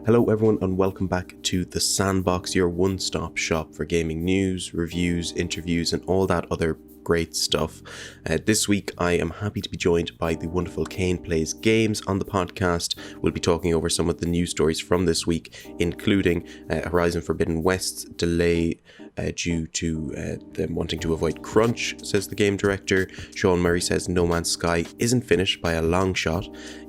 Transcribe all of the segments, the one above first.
Hello everyone and welcome back to the Sandbox, your one-stop shop for gaming news, reviews, interviews and all that other great stuff. This week I am happy to be joined by the wonderful KanePlaysGames on the podcast. We'll be talking over some of the news stories from this week, including Horizon Forbidden West's delay due to them wanting to avoid crunch, says the game director. Sean Murray says No Man's Sky isn't finished by a long shot.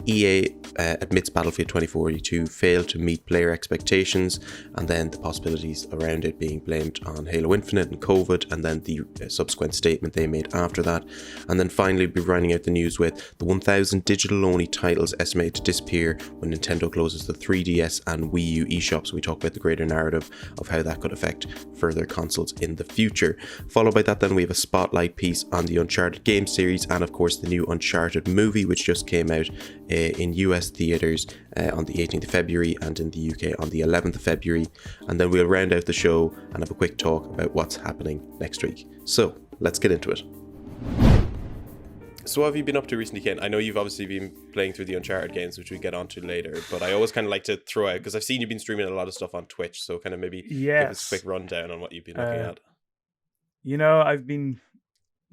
EA admits Battlefield 2042 failed to meet player expectations, and then the possibilities around it being blamed on Halo Infinite and COVID, and then the subsequent statement they made after that. And then finally we'll be rounding out the news with the 1,000 digital-only titles estimated to disappear when Nintendo closes the 3DS and Wii U eShops. We talk about the greater narrative of how that could affect further consoles in the future. Followed by that then we have a spotlight piece on the Uncharted game series, and of course the new Uncharted movie, which just came out in US theatres on the 18th of February and in the UK on the 11th of February. And then we'll round out the show and have a quick talk about what's happening next week. So let's get into it. So what have you been up to recently, Kane? I know you've obviously been playing through the Uncharted games, which we get onto later, but I always kind of like to throw out, because I've seen you've been streaming a lot of stuff on Twitch, so kind of maybe give us a quick rundown on what you've been looking at. You know, I've been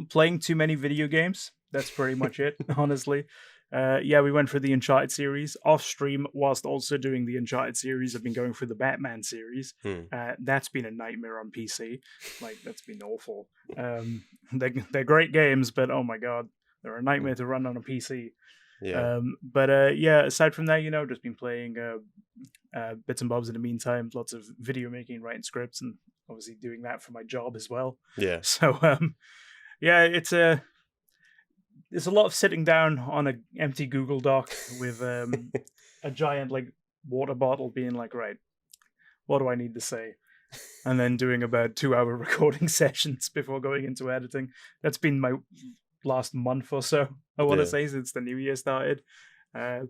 playing too many video games. That's pretty much it, honestly. We went for the Uncharted series off stream whilst also doing the Uncharted series. I've been going through the Batman series. That's been a nightmare on PC. Like, that's been awful. They're great games, but oh my god, they're a nightmare to run on a PC. Aside from that, you know, just been playing bits and bobs in the meantime. Lots of video making, writing scripts, and obviously doing that for my job as well. Yeah. So it's a lot of sitting down on an empty Google Doc with a giant like water bottle, being like, right, what do I need to say? And then doing about 2-hour recording sessions before going into editing. That's been my last month or so, I want to say, since the new year started. Not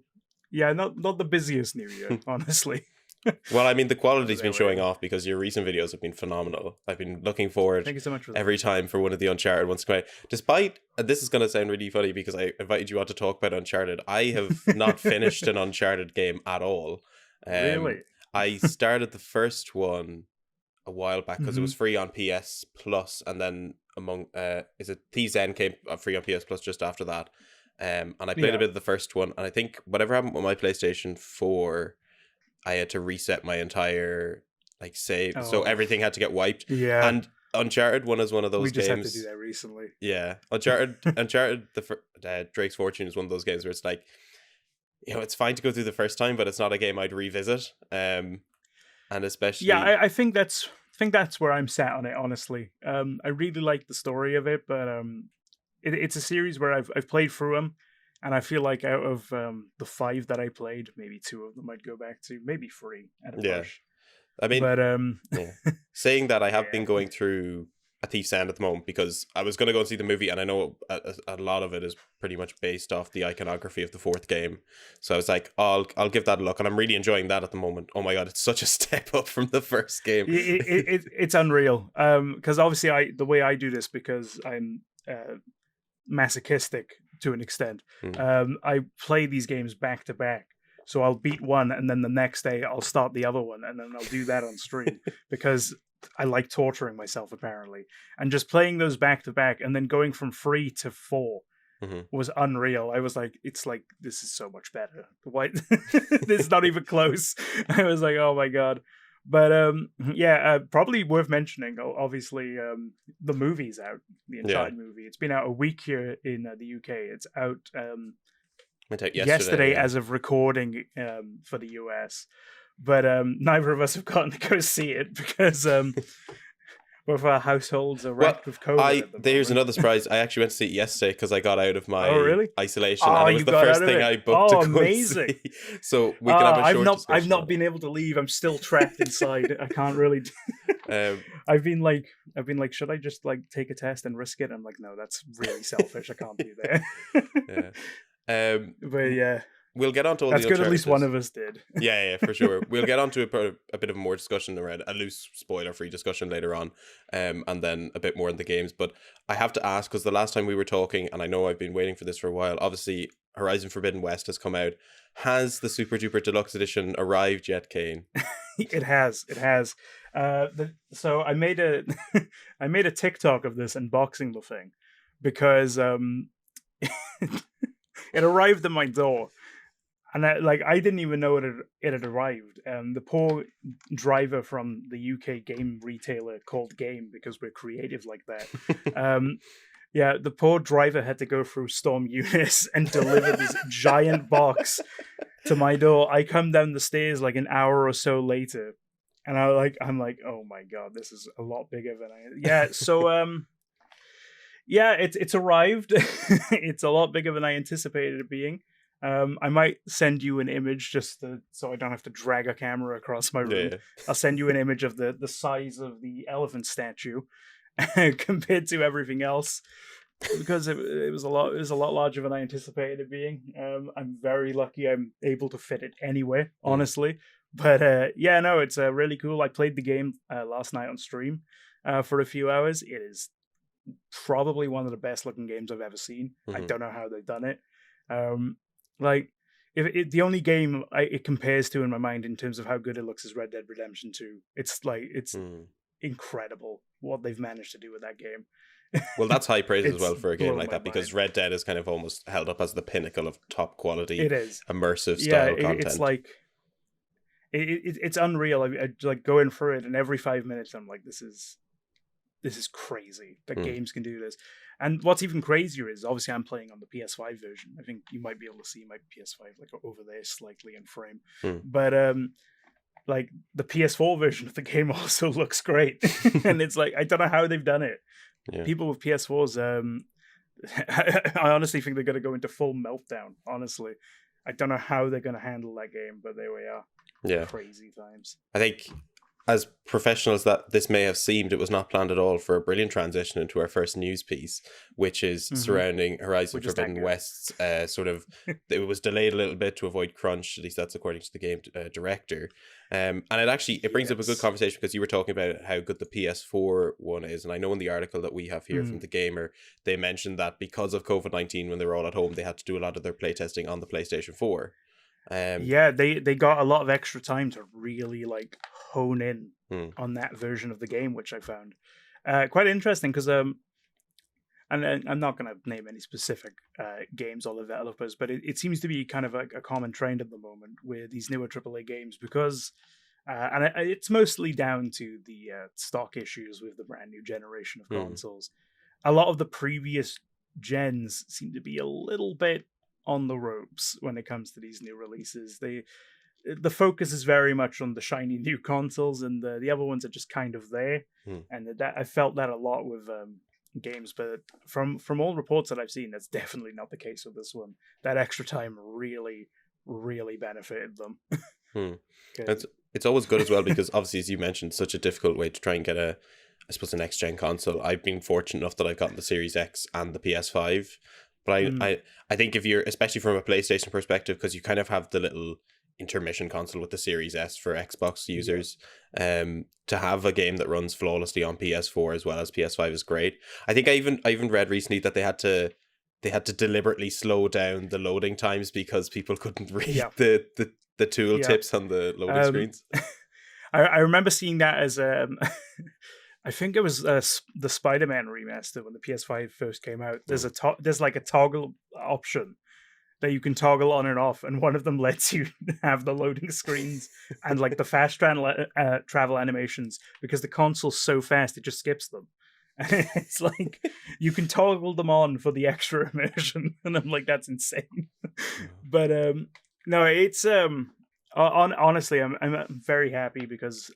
the busiest new year, honestly. Well, I mean, the quality's been showing off because your recent videos have been phenomenal. I've been looking forward Thank you so much for every time for one of the Uncharted ones to come out. Despite, and this is going to sound really funny because I invited you on to talk about Uncharted. I have not finished an Uncharted game at all. Really? I started the first one a while back because it was free on PS Plus, and then Thieves End came free on PS Plus just after that. And I played a bit of the first one, and I think whatever happened with my PlayStation 4, I had to reset my entire save, so everything had to get wiped. Yeah. And Uncharted 1 is one of those games. We just had to do that recently. Yeah, Uncharted Drake's Fortune is one of those games where it's like, you know, it's fine to go through the first time, but it's not a game I'd revisit. And especially, I think that's where I'm sat on it. Honestly, I really like the story of it, but it's a series where I've played through them. And I feel like out of the 5 that I played, maybe 2 of them I'd go back to, maybe 3 at a push. I mean, but saying that, I have been going through A Thief's End at the moment because I was going to go and see the movie, and I know a lot of it is pretty much based off the iconography of the 4th game. So I was like, I'll give that a look, and I'm really enjoying that at the moment. Oh my god, it's such a step up from the first game. It's unreal. Because obviously the way I do this, because I'm masochistic to an extent. I play these games back to back, so I'll beat one and then the next day I'll start the other one, and then I'll do that on stream because I like torturing myself apparently. And just playing those back to back and then going from 3 to 4 was unreal. I was like, it's like, this is so much better. Why? This is not even close. I was like, oh my god. But probably worth mentioning, obviously, the movie's out, the Uncharted movie. It's been out a week here in the UK. It's out yesterday as of recording for the US. But neither of us have gotten to go see it because both of our households are wrecked with COVID. There's another surprise. I actually went to see it yesterday because I got out of my isolation. Oh, and it was the first thing I booked to go amazing. See. So we can have a short discussion. I've not been able to leave. I'm still trapped inside. I can't really. I've been like, should I just take a test and risk it? I'm like, no, that's really selfish. I can't do that. But yeah. We'll get on to all that's the good. At least one of us did. Yeah, for sure. We'll get on to a bit of more discussion around a loose spoiler-free discussion later on, and then a bit more in the games. But I have to ask, because the last time we were talking, and I know I've been waiting for this for a while. Obviously, Horizon Forbidden West has come out. Has the Super Duper Deluxe Edition arrived yet, Kane? It has. So I made a I made a TikTok of this unboxing the thing because it arrived at my door, and I didn't even know it had arrived. The poor driver from the UK game retailer called Game, because we're creative like that. Yeah, the poor driver had to go through Storm Eunice and deliver this giant box to my door. I come down the stairs like an hour or so later, and I'm like, oh my god, this is a lot bigger than it's arrived. It's a lot bigger than I anticipated it being. I might send you an image so I don't have to drag a camera across my room. Yeah. I'll send you an image of the size of the elephant statue compared to everything else, because it was a lot larger than I anticipated it being. I'm very lucky I'm able to fit it anywhere, honestly. But it's really cool. I played the game last night on stream for a few hours. It is probably one of the best looking games I've ever seen. I don't know how they've done it. If the only game it compares to in my mind in terms of how good it looks is Red Dead Redemption 2. It's incredible what they've managed to do with that game. Well, that's high praise as well for a game like that, because Red Dead is kind of almost held up as the pinnacle of top quality, immersive style content. It's like it's unreal. I like going through it, and every 5 minutes I'm like, this is crazy that games can do this. And what's even crazier is, obviously, I'm playing on the PS5 version. I think you might be able to see my PS5 like over there slightly in frame. But like the PS4 version of the game also looks great. And it's like, I don't know how they've done it. Yeah. People with PS4s, I honestly think they're going to go into full meltdown, honestly. I don't know how they're going to handle that game, but there we are. Yeah. Crazy times. I think, as professional as that this may have seemed, it was not planned at all for a brilliant transition into our first news piece, which is surrounding Horizon Forbidden West's sort of, it was delayed a little bit to avoid crunch, at least that's according to the game director. And it brings up a good conversation, because you were talking about how good the PS4 one is. And I know in the article that we have here from The Gamer, they mentioned that because of COVID-19, when they were all at home, they had to do a lot of their playtesting on the PlayStation 4. They got a lot of extra time to really like hone in on that version of the game, which I found quite interesting, because and I'm not going to name any specific games or developers, but it seems to be kind of a common trend at the moment with these newer AAA games, because it's mostly down to the stock issues with the brand new generation of consoles. A lot of the previous gens seem to be a little bit on the ropes when it comes to these new releases. The focus is very much on the shiny new consoles, and the other ones are just kind of there. And that I felt that a lot with games, but from all reports that I've seen, that's definitely not the case with this one. That extra time really benefited them. It's always good as well, because obviously, as you mentioned, such a difficult way to try and get a next gen console. I've been fortunate enough that I've gotten the Series X and the PS5. But I think if you're, especially from a PlayStation perspective, because you kind of have the little intermission console with the Series S for Xbox users, to have a game that runs flawlessly on PS4 as well as PS5 is great. I think I even read recently that they had to deliberately slow down the loading times because people couldn't read the tool tips on the loading screens. I remember seeing that as I think it was the Spider-Man remaster when the PS5 first came out. There's like a toggle option that you can toggle on and off, and one of them lets you have the loading screens and like the fast travel animations, because the console's so fast it just skips them. And it's like you can toggle them on for the extra immersion, and I'm like, that's insane. But no, it's honestly, I'm very happy, because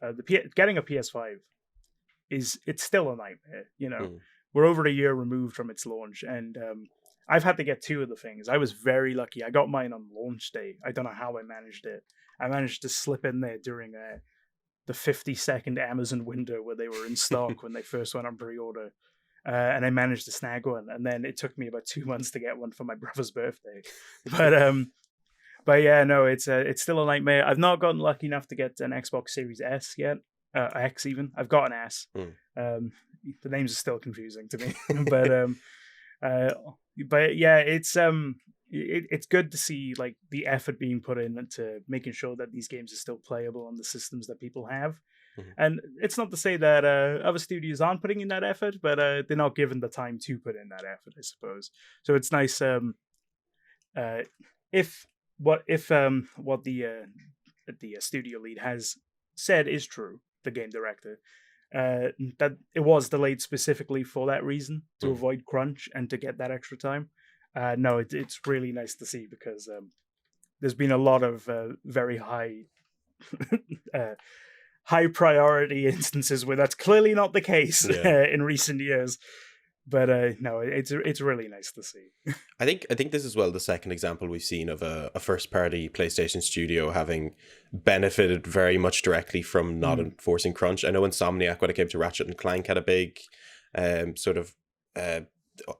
getting a PS5 it's still a nightmare. We're over a year removed from its launch, and I've had to get two of the things. I was very lucky. I got mine on launch day. I don't know how I managed it. I managed to slip in there during the 50-second Amazon window where they were in stock when they first went on pre-order, and I managed to snag one. And then it took me about 2 months to get one for my brother's birthday. But yeah, no, it's still a nightmare. I've not gotten lucky enough to get an Xbox Series S yet. X even. I've got an S. The names are still confusing to me. But yeah, it's it's good to see like the effort being put into making sure that these games are still playable on the systems that people have. Mhm. And it's not to say that other studios aren't putting in that effort, but they're not given the time to put in that effort, I suppose. So it's nice if what the studio lead has said is true, the game director, that it was delayed specifically for that reason, to avoid crunch and to get that extra time. No, it's really nice to see, because there's been a lot of very high high priority instances where that's clearly not the case in recent years. But no, it's really nice to see. I think this is the second example we've seen of a first party PlayStation studio having benefited very much directly from not enforcing crunch. I know Insomniac, when it came to Ratchet and Clank, had a big sort of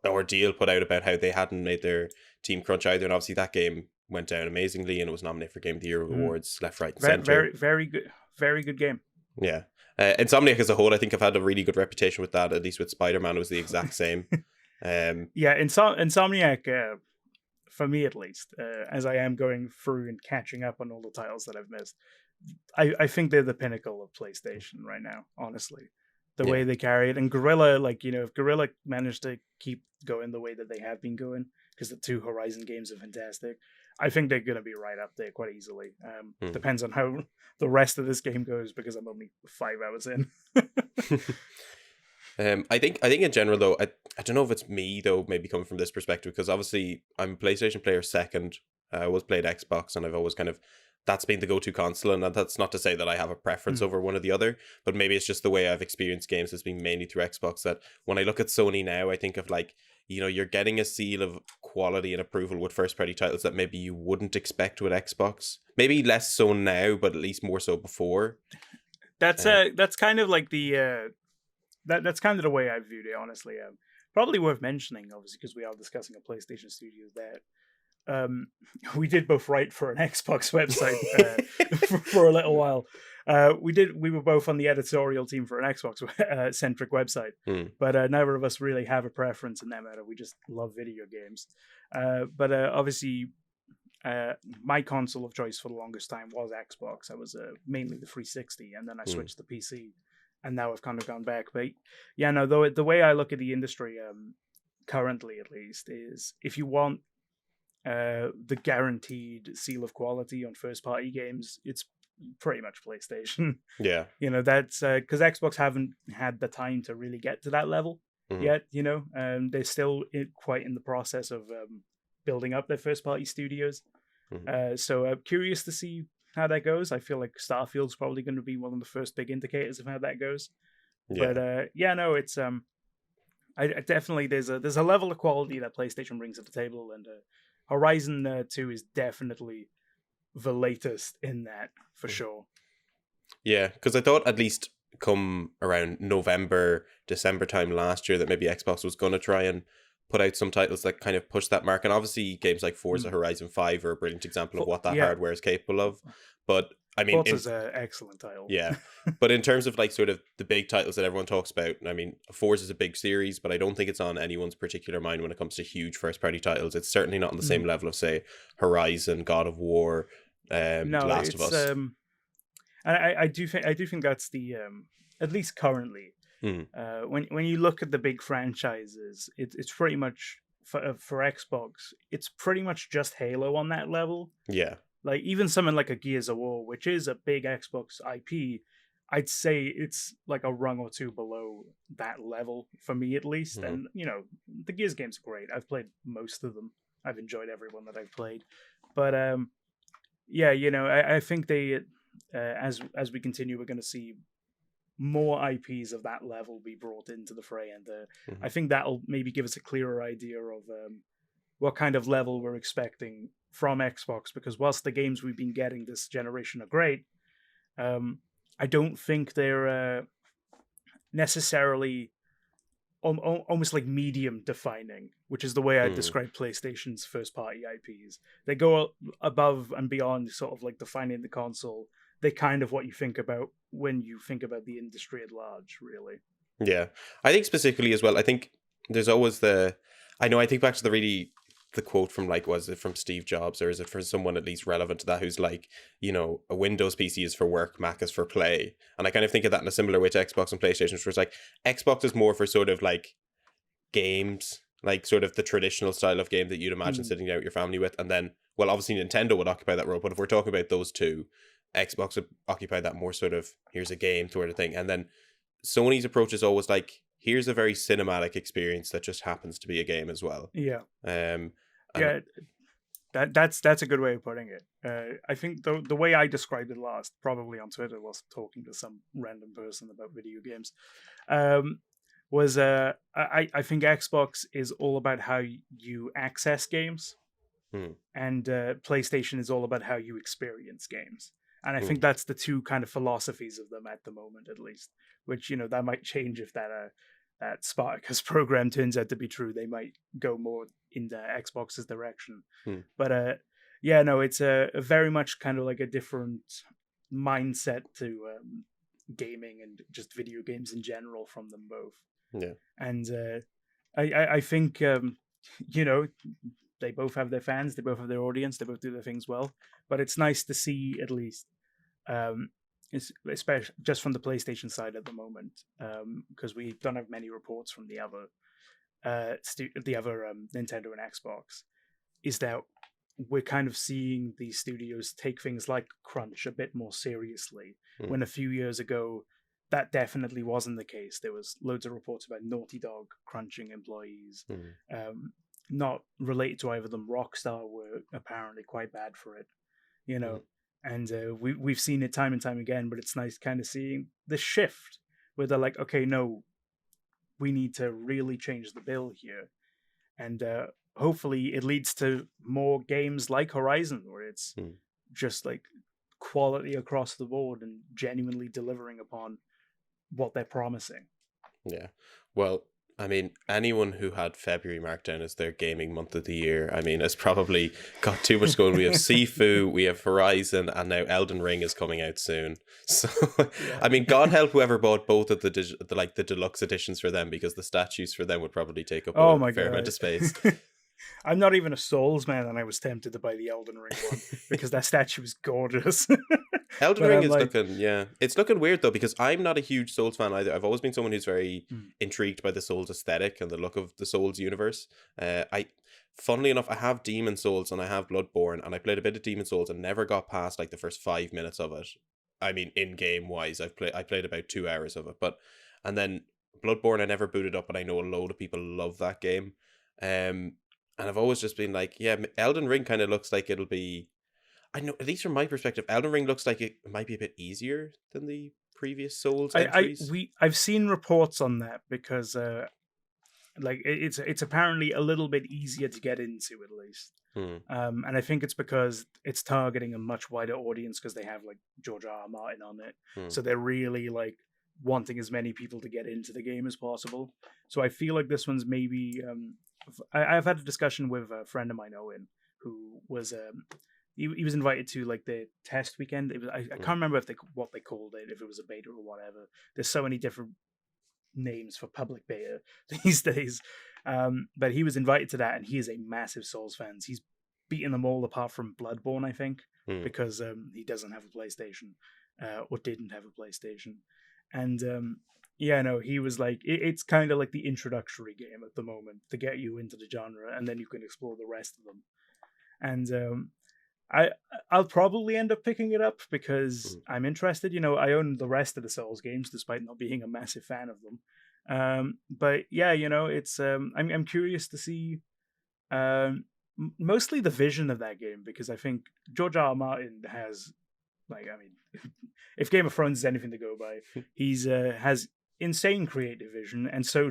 ordeal put out about how they hadn't made their team crunch either, and obviously that game went down amazingly and it was nominated for Game of the Year awards left, right, and center. Very good game. Yeah. Insomniac as a whole, I think, have had a really good reputation with that. At least with Spider-Man, it was the exact same. Insomniac, for me at least, as I am going through and catching up on all the titles that I've missed, I think they're the pinnacle of PlayStation right now, honestly. The way they carry it. And Guerrilla, if Guerrilla managed to keep going the way that they have been going, because the two Horizon games are fantastic, I think they're going to be right up there quite easily. Depends on how the rest of this game goes, because I'm only 5 hours in. I think in general though, I don't know if it's me though, maybe coming from this perspective, because obviously I'm a PlayStation player second. I always played Xbox, and I've always that's been the go-to console, and that's not to say that I have a preference over one or the other, but maybe it's just the way I've experienced games has been mainly through Xbox, that when I look at Sony now, I think of you're getting a seal of quality and approval with first-party titles that maybe you wouldn't expect with Xbox. Maybe less so now, but at least more so before. That's kind of like the that's kind of the way I viewed it, honestly. Probably worth mentioning, obviously, because we are discussing a PlayStation studio there. We did both write for an Xbox website for a little while. We were both on the editorial team for an Xbox centric website, but neither of us really have a preference in that matter. We just love video games. But obviously, my console of choice for the longest time was Xbox. I was mainly the 360, and then I switched to PC, and now I've kind of gone back. But yeah, no, though the way I look at the industry, currently at least, is if you want the guaranteed seal of quality on first party games, it's pretty much PlayStation. Yeah. That's because Xbox haven't had the time to really get to that level yet, they're still quite in the process of building up their first party studios. So I'm curious to see how that goes. I feel like Starfield's probably going to be one of the first big indicators of how that goes. But it's I definitely there's a level of quality that PlayStation brings to the table, and Horizon 2 is definitely the latest in that, for sure. Yeah, because I thought at least come around November, December time last year that maybe Xbox was going to try and put out some titles that kind of push that mark. And obviously games like Forza Horizon 5 are a brilliant example of what that hardware is capable of. But I mean, Forza's an excellent title. Yeah, but in terms of sort of the big titles that everyone talks about, I mean, Forza is a big series, but I don't think it's on anyone's particular mind when it comes to huge first-party titles. It's certainly not on the same level of, say, Horizon, God of War, The Last of Us. And I do think that's the at least currently. When you look at the big franchises, it's pretty much for Xbox. It's pretty much just Halo on that level. Yeah. Like, even something like a Gears of War, which is a big Xbox IP, I'd say it's like a rung or two below that level, for me at least. And, the Gears games are great. I've played most of them. I've enjoyed every one that I've played. But, I think they, as we continue, we're going to see more IPs of that level be brought into the fray. And I think that'll maybe give us a clearer idea of what kind of level we're expecting from Xbox, because whilst the games we've been getting this generation are great, I don't think they're necessarily almost like medium defining, which is the way I describe PlayStation's first party IPs. They go above and beyond sort of like defining the console. They're kind of what you think about when you think about the industry at large, really. Yeah, I think specifically as well, I think there's always I think back to the really the quote from like, was it from Steve Jobs, or is it from someone at least relevant to that, who's like, you know, a Windows PC is for work, Mac is for play. And I kind of think of that in a similar way to Xbox and PlayStation, where it's like Xbox is more for sort of like games, like sort of the traditional style of game that you'd imagine sitting down with your family with. And then, well, obviously Nintendo would occupy that role, but if we're talking about those two, Xbox would occupy that more sort of, here's a game sort of thing. And then Sony's approach is always like, here's a very cinematic experience that just happens to be a game as well. Yeah. And Yeah. That's a good way of putting it. I think the way I described it last, probably on Twitter, was talking to some random person about video games, was I think Xbox is all about how you access games, and PlayStation is all about how you experience games. And I think that's the two kind of philosophies of them at the moment, at least. Which, you know, that might change if that Spartacus program turns out to be true. They might go more into Xbox's direction. But yeah, no, it's a very much kind of like a different mindset to gaming and just video games in general from them both. Yeah. And I think, you know, they both have their fans, they both have their audience, they both do their things well. But it's nice to see, at least, especially just from the PlayStation side at the moment, because we don't have many reports from the other Nintendo and Xbox, is that we're kind of seeing these studios take things like crunch a bit more seriously, when a few years ago that definitely wasn't the case. There was loads of reports about Naughty Dog crunching employees, not related to either of them. Rockstar were apparently quite bad for it, you know. And we've seen it time and time again, but it's nice kind of seeing the shift where they're like, okay, no, we need to really change the bill here. And hopefully it leads to more games like Horizon, where it's just like quality across the board and genuinely delivering upon what they're promising. Yeah. Well, I mean, anyone who had February marked down as their gaming month of the year, I mean, has probably got too much going. We have Sifu, we have Horizon, and now Elden Ring is coming out soon. So, I mean, God help whoever bought both of the deluxe editions for them, because the statues for them would probably take up a fair amount of space. I'm not even a Souls man, and I was tempted to buy the Elden Ring one because that statue is gorgeous. Elden Ring is it's looking weird though, because I'm not a huge Souls fan either. I've always been someone who's very intrigued by the Souls aesthetic and the look of the Souls universe. Funnily enough, I have Demon Souls and I have Bloodborne, and I played a bit of Demon Souls and never got past like the first 5 minutes of it. I mean, in game wise, I played about 2 hours of it, and then Bloodborne I never booted up, and I know a load of people love that game. And I've always just been like, yeah, Elden Ring kind of looks like it'll be, I know, at least from my perspective, Elden Ring looks like it might be a bit easier than the previous Souls entries. I've seen reports on that, because like it's apparently a little bit easier to get into, at least. And I think it's because it's targeting a much wider audience, because they have like George R.R. Martin on it. So they're really like wanting as many people to get into the game as possible. So I feel like this one's maybe... I've had a discussion with a friend of mine, Owen, who was he was invited to like the test weekend. It was I can't remember what they called it, if it was a beta or whatever. There's so many different names for public beta these days. But he was invited to that, and he is a massive Souls fan. He's beaten them all apart from Bloodborne, I think, because he doesn't have a PlayStation, or didn't have a PlayStation. And yeah, no, he was like, it's kind of like the introductory game at the moment to get you into the genre, and then you can explore the rest of them. And I'll probably end up picking it up because I'm interested. You know, I own the rest of the Souls games, despite not being a massive fan of them. But yeah, you know, it's I'm curious to see mostly the vision of that game, because I think George R.R. Martin has, like, I mean, if Game of Thrones is anything to go by, he's has insane creative vision, and so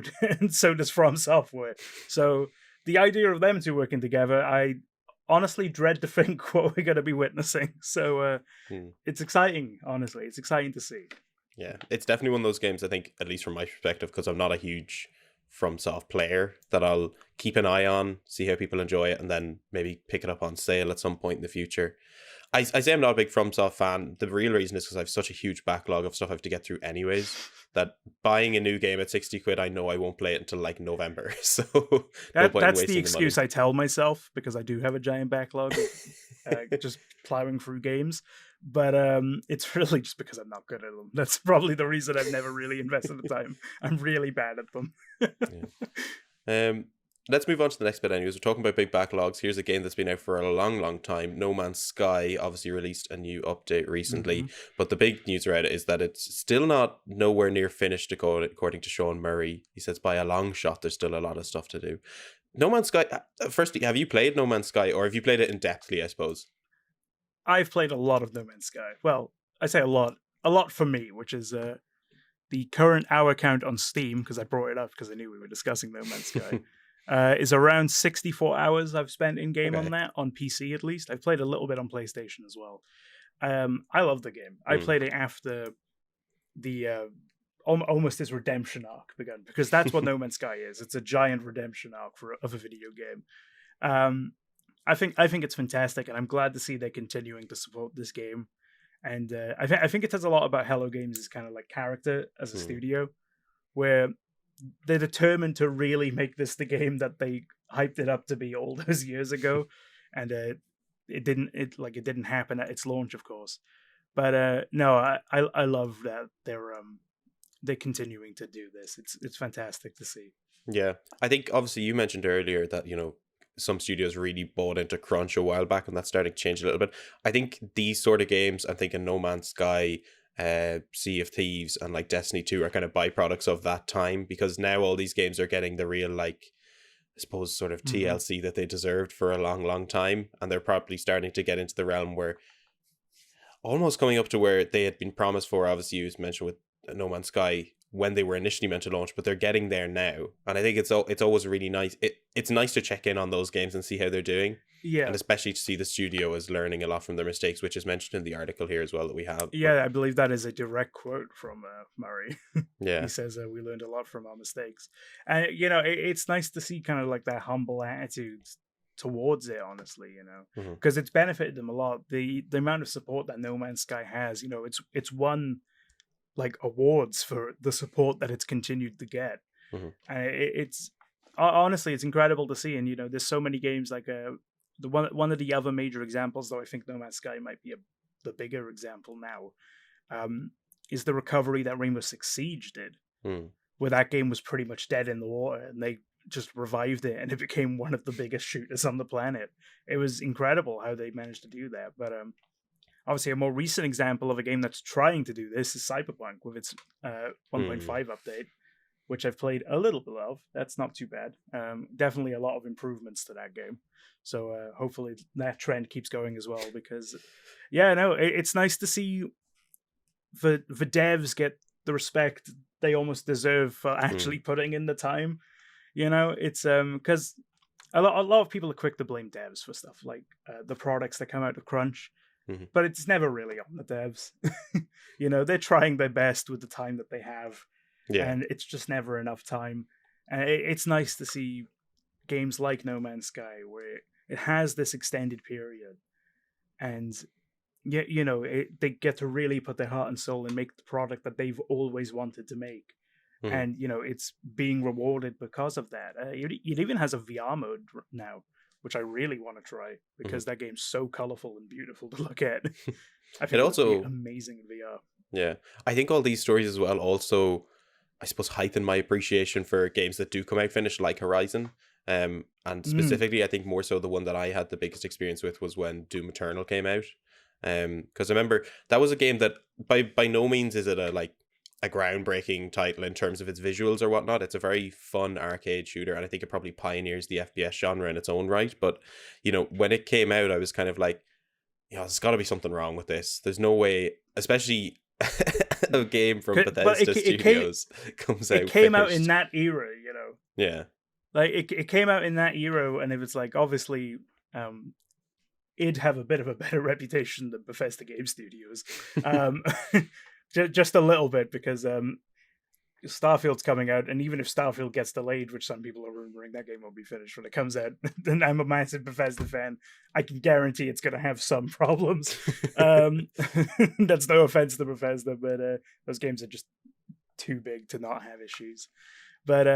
does From Software. So the idea of them two working together, I honestly dread to think what we're going to be witnessing. So it's exciting. Honestly, it's exciting to see. Yeah, it's definitely one of those games, I think, at least from my perspective, because I'm not a huge FromSoft player that I'll keep an eye on, see how people enjoy it, and then maybe pick it up on sale at some point in the future. I say I'm not a big FromSoft fan. The real reason is because I have such a huge backlog of stuff I have to get through anyways, that buying a new game at 60 quid, I know I won't play it until like November. So no point in That's wasting the excuse the money. I tell myself, because I do have a giant backlog of just plowing through games. But it's really just because I'm not good at them. That's probably the reason I've never really invested the time. I'm really bad at them. Yeah. Let's move on to the next bit anyways. We're talking about big backlogs. Here's a game that's been out for a long time. No Man's Sky obviously released a new update recently, but the big news around it is that it's still not nowhere near finished according to Sean Murray. He says by a long shot there's still a lot of stuff to do. No Man's Sky, firstly, have you played No Man's Sky, or have you played it in depthly, I suppose? I've played a lot of No Man's Sky. Well, I say a lot for me, which is the current hour count on Steam, because I brought it up because I knew we were discussing No Man's Sky. Is around 64 hours I've spent in game on that, on PC at least. I've played a little bit on PlayStation as well. I love the game. I played it after the almost his redemption arc began, because that's what No Man's Sky is. It's a giant redemption arc of a video game. I think it's fantastic, and I'm glad to see they're continuing to support this game. And I think it says a lot about Hello Games' kind of like character as a studio, where they're determined to really make this the game that they hyped it up to be all those years ago, and it didn't happen at its launch, of course. But no, I love that they're continuing to do this. It's fantastic to see. Yeah, I think obviously you mentioned earlier that some studios really bought into crunch a while back, and that's starting to change a little bit. I think these sort of games, I'm thinking No Man's Sky, Sea of Thieves, and like Destiny 2 are kind of byproducts of that time, because now all these games are getting the real, like, I suppose, sort of TLC that they deserved for a long time, and they're probably starting to get into the realm where almost coming up to where they had been promised for. Obviously, you mentioned with No Man's Sky when they were initially meant to launch, but they're getting there now, and I think it's always really nice. It's nice to check in on those games and see how they're doing. Yeah, and especially to see the studio is learning a lot from their mistakes, which is mentioned in the article here as well that we have. Yeah, I believe that is a direct quote from Murray. Yeah, he says we learned a lot from our mistakes, and it's nice to see kind of like that humble attitude towards it, honestly, because it's benefited them a lot. The amount of support that No Man's Sky has, it's won like awards for the support that it's continued to get, and it's honestly it's incredible to see. And there's so many games like the one of the other major examples, though I think No Man's Sky might be the bigger example now, is the recovery that Rainbow Six Siege did, where that game was pretty much dead in the water, and they just revived it, and it became one of the biggest shooters on the planet. It was incredible how they managed to do that. But obviously, a more recent example of a game that's trying to do this is Cyberpunk with its 1.5 update, which I've played a little bit of. That's not too bad. Definitely a lot of improvements to that game. So hopefully that trend keeps going as well, because, it's nice to see the devs get the respect they almost deserve for actually putting in the time. It's because a lot of people are quick to blame devs for stuff like the products that come out of crunch. But it's never really on the devs. They're trying their best with the time that they have, and it's just never enough time. And it's nice to see games like No Man's Sky, where it has this extended period, and they get to really put their heart and soul and make the product that they've always wanted to make. And it's being rewarded because of that. It even has a VR mode now, which I really want to try, because that game's so colorful and beautiful to look at. I think it also would be amazing in VR. Yeah, I think all these stories as well also, I suppose, heighten my appreciation for games that do come out finished, like Horizon. And specifically, I think more so the one that I had the biggest experience with was when Doom Eternal came out. Because I remember that was a game that by no means is it a groundbreaking title in terms of its visuals or whatnot. It's a very fun arcade shooter, and I think it probably pioneers the FPS genre in its own right. But when it came out, I was kind of like, there's got to be something wrong with this. There's no way, especially a game from Bethesda Studios comes out. It came out in that era, Yeah, like it came out in that era, and it was like, obviously, it'd have a bit of a better reputation than Bethesda Game Studios. Just a little bit, because Starfield's coming out, and even if Starfield gets delayed, which some people are rumoring, that game will be finished when it comes out. Then I'm a massive Bethesda fan. I can guarantee it's going to have some problems. That's no offense to Bethesda, but those games are just too big to not have issues. But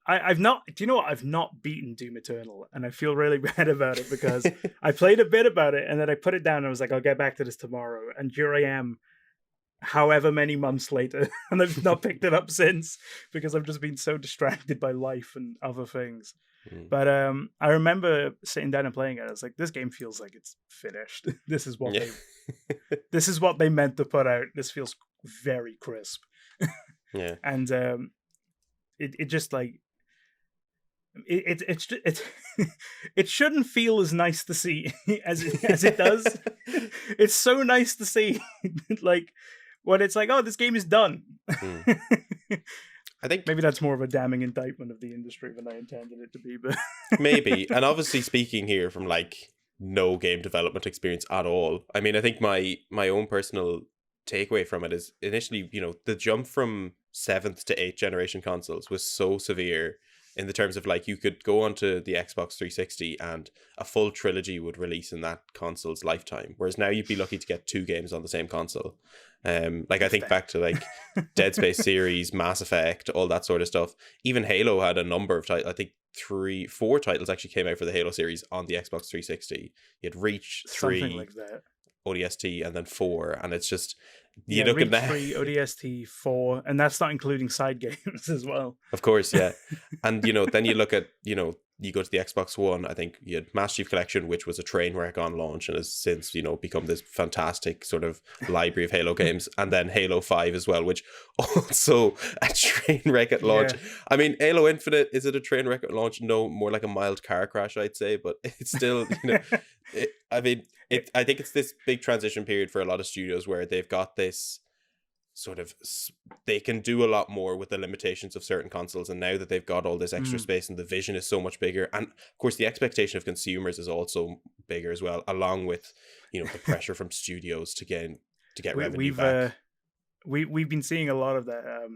I've not. Do you know what? I've not beaten Doom Eternal, and I feel really bad about it because I played a bit about it, and then I put it down. And I was like, I'll get back to this tomorrow, and here I am, however many months later, and I've not picked it up since because I've just been so distracted by life and other things. But I remember sitting down and playing it. I was like, this game feels like it's finished. This is what this is what they meant to put out. This feels very crisp. Yeah, and it just like it's it shouldn't feel as nice to see as it does. It's so nice to see, like when it's like, oh, this game is done. I think maybe that's more of a damning indictment of the industry than I intended it to be, but maybe. And obviously, speaking here from like no game development experience at all, I mean, I think my own personal takeaway from it is initially, the jump from 7th to 8th generation consoles was so severe in the terms of like you could go onto the Xbox 360 and a full trilogy would release in that console's lifetime, whereas now you'd be lucky to get 2 games on the same console. Like I think back to like Dead Space series, Mass Effect, all that sort of stuff. Even Halo had a number of titles. I think 4 titles actually came out for the Halo series on the Xbox 360. You had Reach, 3, something like that, ODST, and then 4, and it's just look at that 3, ODST, 4, and that's not including side games as well. Of course, yeah. And then you look at you go to the Xbox One. I think you had Master Chief Collection, which was a train wreck on launch and has since become this fantastic sort of library of Halo games, and then Halo 5 as well, which also a train wreck at launch. Yeah. I mean, Halo Infinite, is it a train wreck at launch? No, more like a mild car crash, I'd say, but it's still I think it's this big transition period for a lot of studios where they've got this sort of, they can do a lot more with the limitations of certain consoles, and now that they've got all this extra space and the vision is so much bigger, and of course the expectation of consumers is also bigger as well, along with the pressure from studios to get revenue back. We've been seeing a lot of that.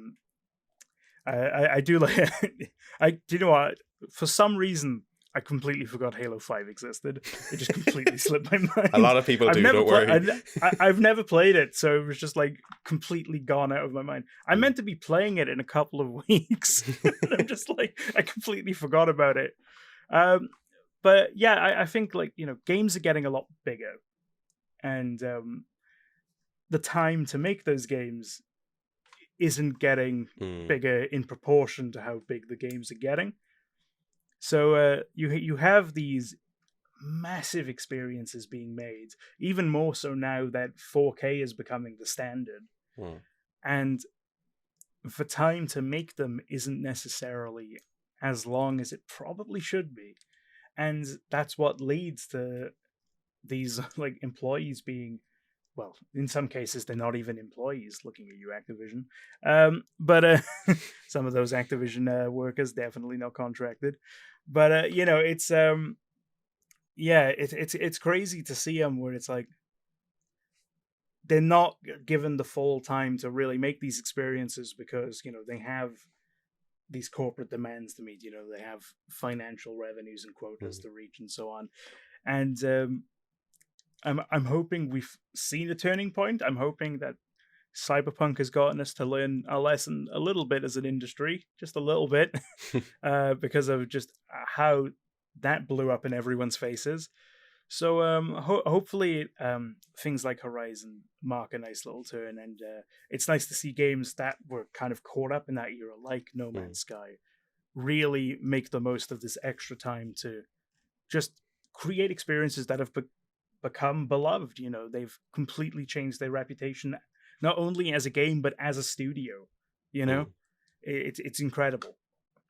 I do like do you know what, for some reason I completely forgot Halo 5 existed. It just completely slipped my mind. A lot of people do, don't worry. I've never played it, so it was just like completely gone out of my mind. I meant to be playing it in a couple of weeks. I'm just like, I completely forgot about it. But yeah, I think like, games are getting a lot bigger. And the time to make those games isn't getting bigger in proportion to how big the games are getting. So you have these massive experiences being made, even more so now that 4K is becoming the standard. And the time to make them isn't necessarily as long as it probably should be. And that's what leads to these like employees being, well, in some cases they're not even employees, looking at you, Activision. But some of those Activision workers definitely not contracted. But it's it's crazy to see them where it's like they're not given the full time to really make these experiences because they have these corporate demands to meet. They have financial revenues and quotas to reach and so on. And I'm hoping we've seen a turning point. I'm hoping that Cyberpunk has gotten us to learn a lesson a little bit as an industry, just a little bit, because of just how that blew up in everyone's faces. So hopefully things like Horizon mark a nice little turn, and it's nice to see games that were kind of caught up in that era, like No Man's Sky, really make the most of this extra time to just create experiences that have become beloved. They've completely changed their reputation, not only as a game, but as a studio. It's incredible.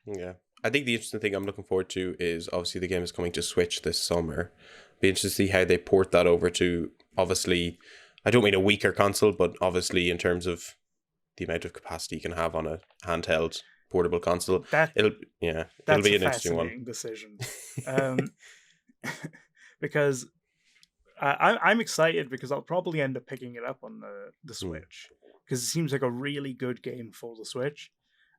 Yeah. I think the interesting thing I'm looking forward to is obviously the game is coming to Switch this summer. Be interested to see how they port that over to, obviously, I don't mean a weaker console, but obviously in terms of the amount of capacity you can have on a handheld portable console. It'll be an interesting one. Decision. Because I'm excited because I'll probably end up picking it up on the Switch. because it seems like a really good game for the Switch,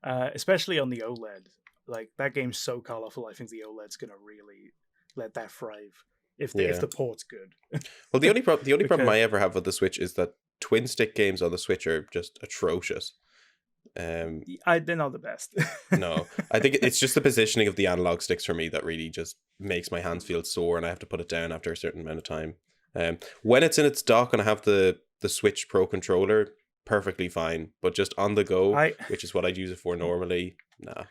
especially on the OLED. Like that game's so colorful. I think the OLED's gonna really let that thrive if the port's good. Well, the only problem Because I ever have with the Switch is that twin stick games on the Switch are just atrocious. they're not the best. No, I think it's just the positioning of the analog sticks for me that really just makes my hands feel sore, and I have to put it down after a certain amount of time. When it's in its dock and I have the Switch Pro controller, perfectly fine. But just on the go, which is what I'd use it for normally, nah.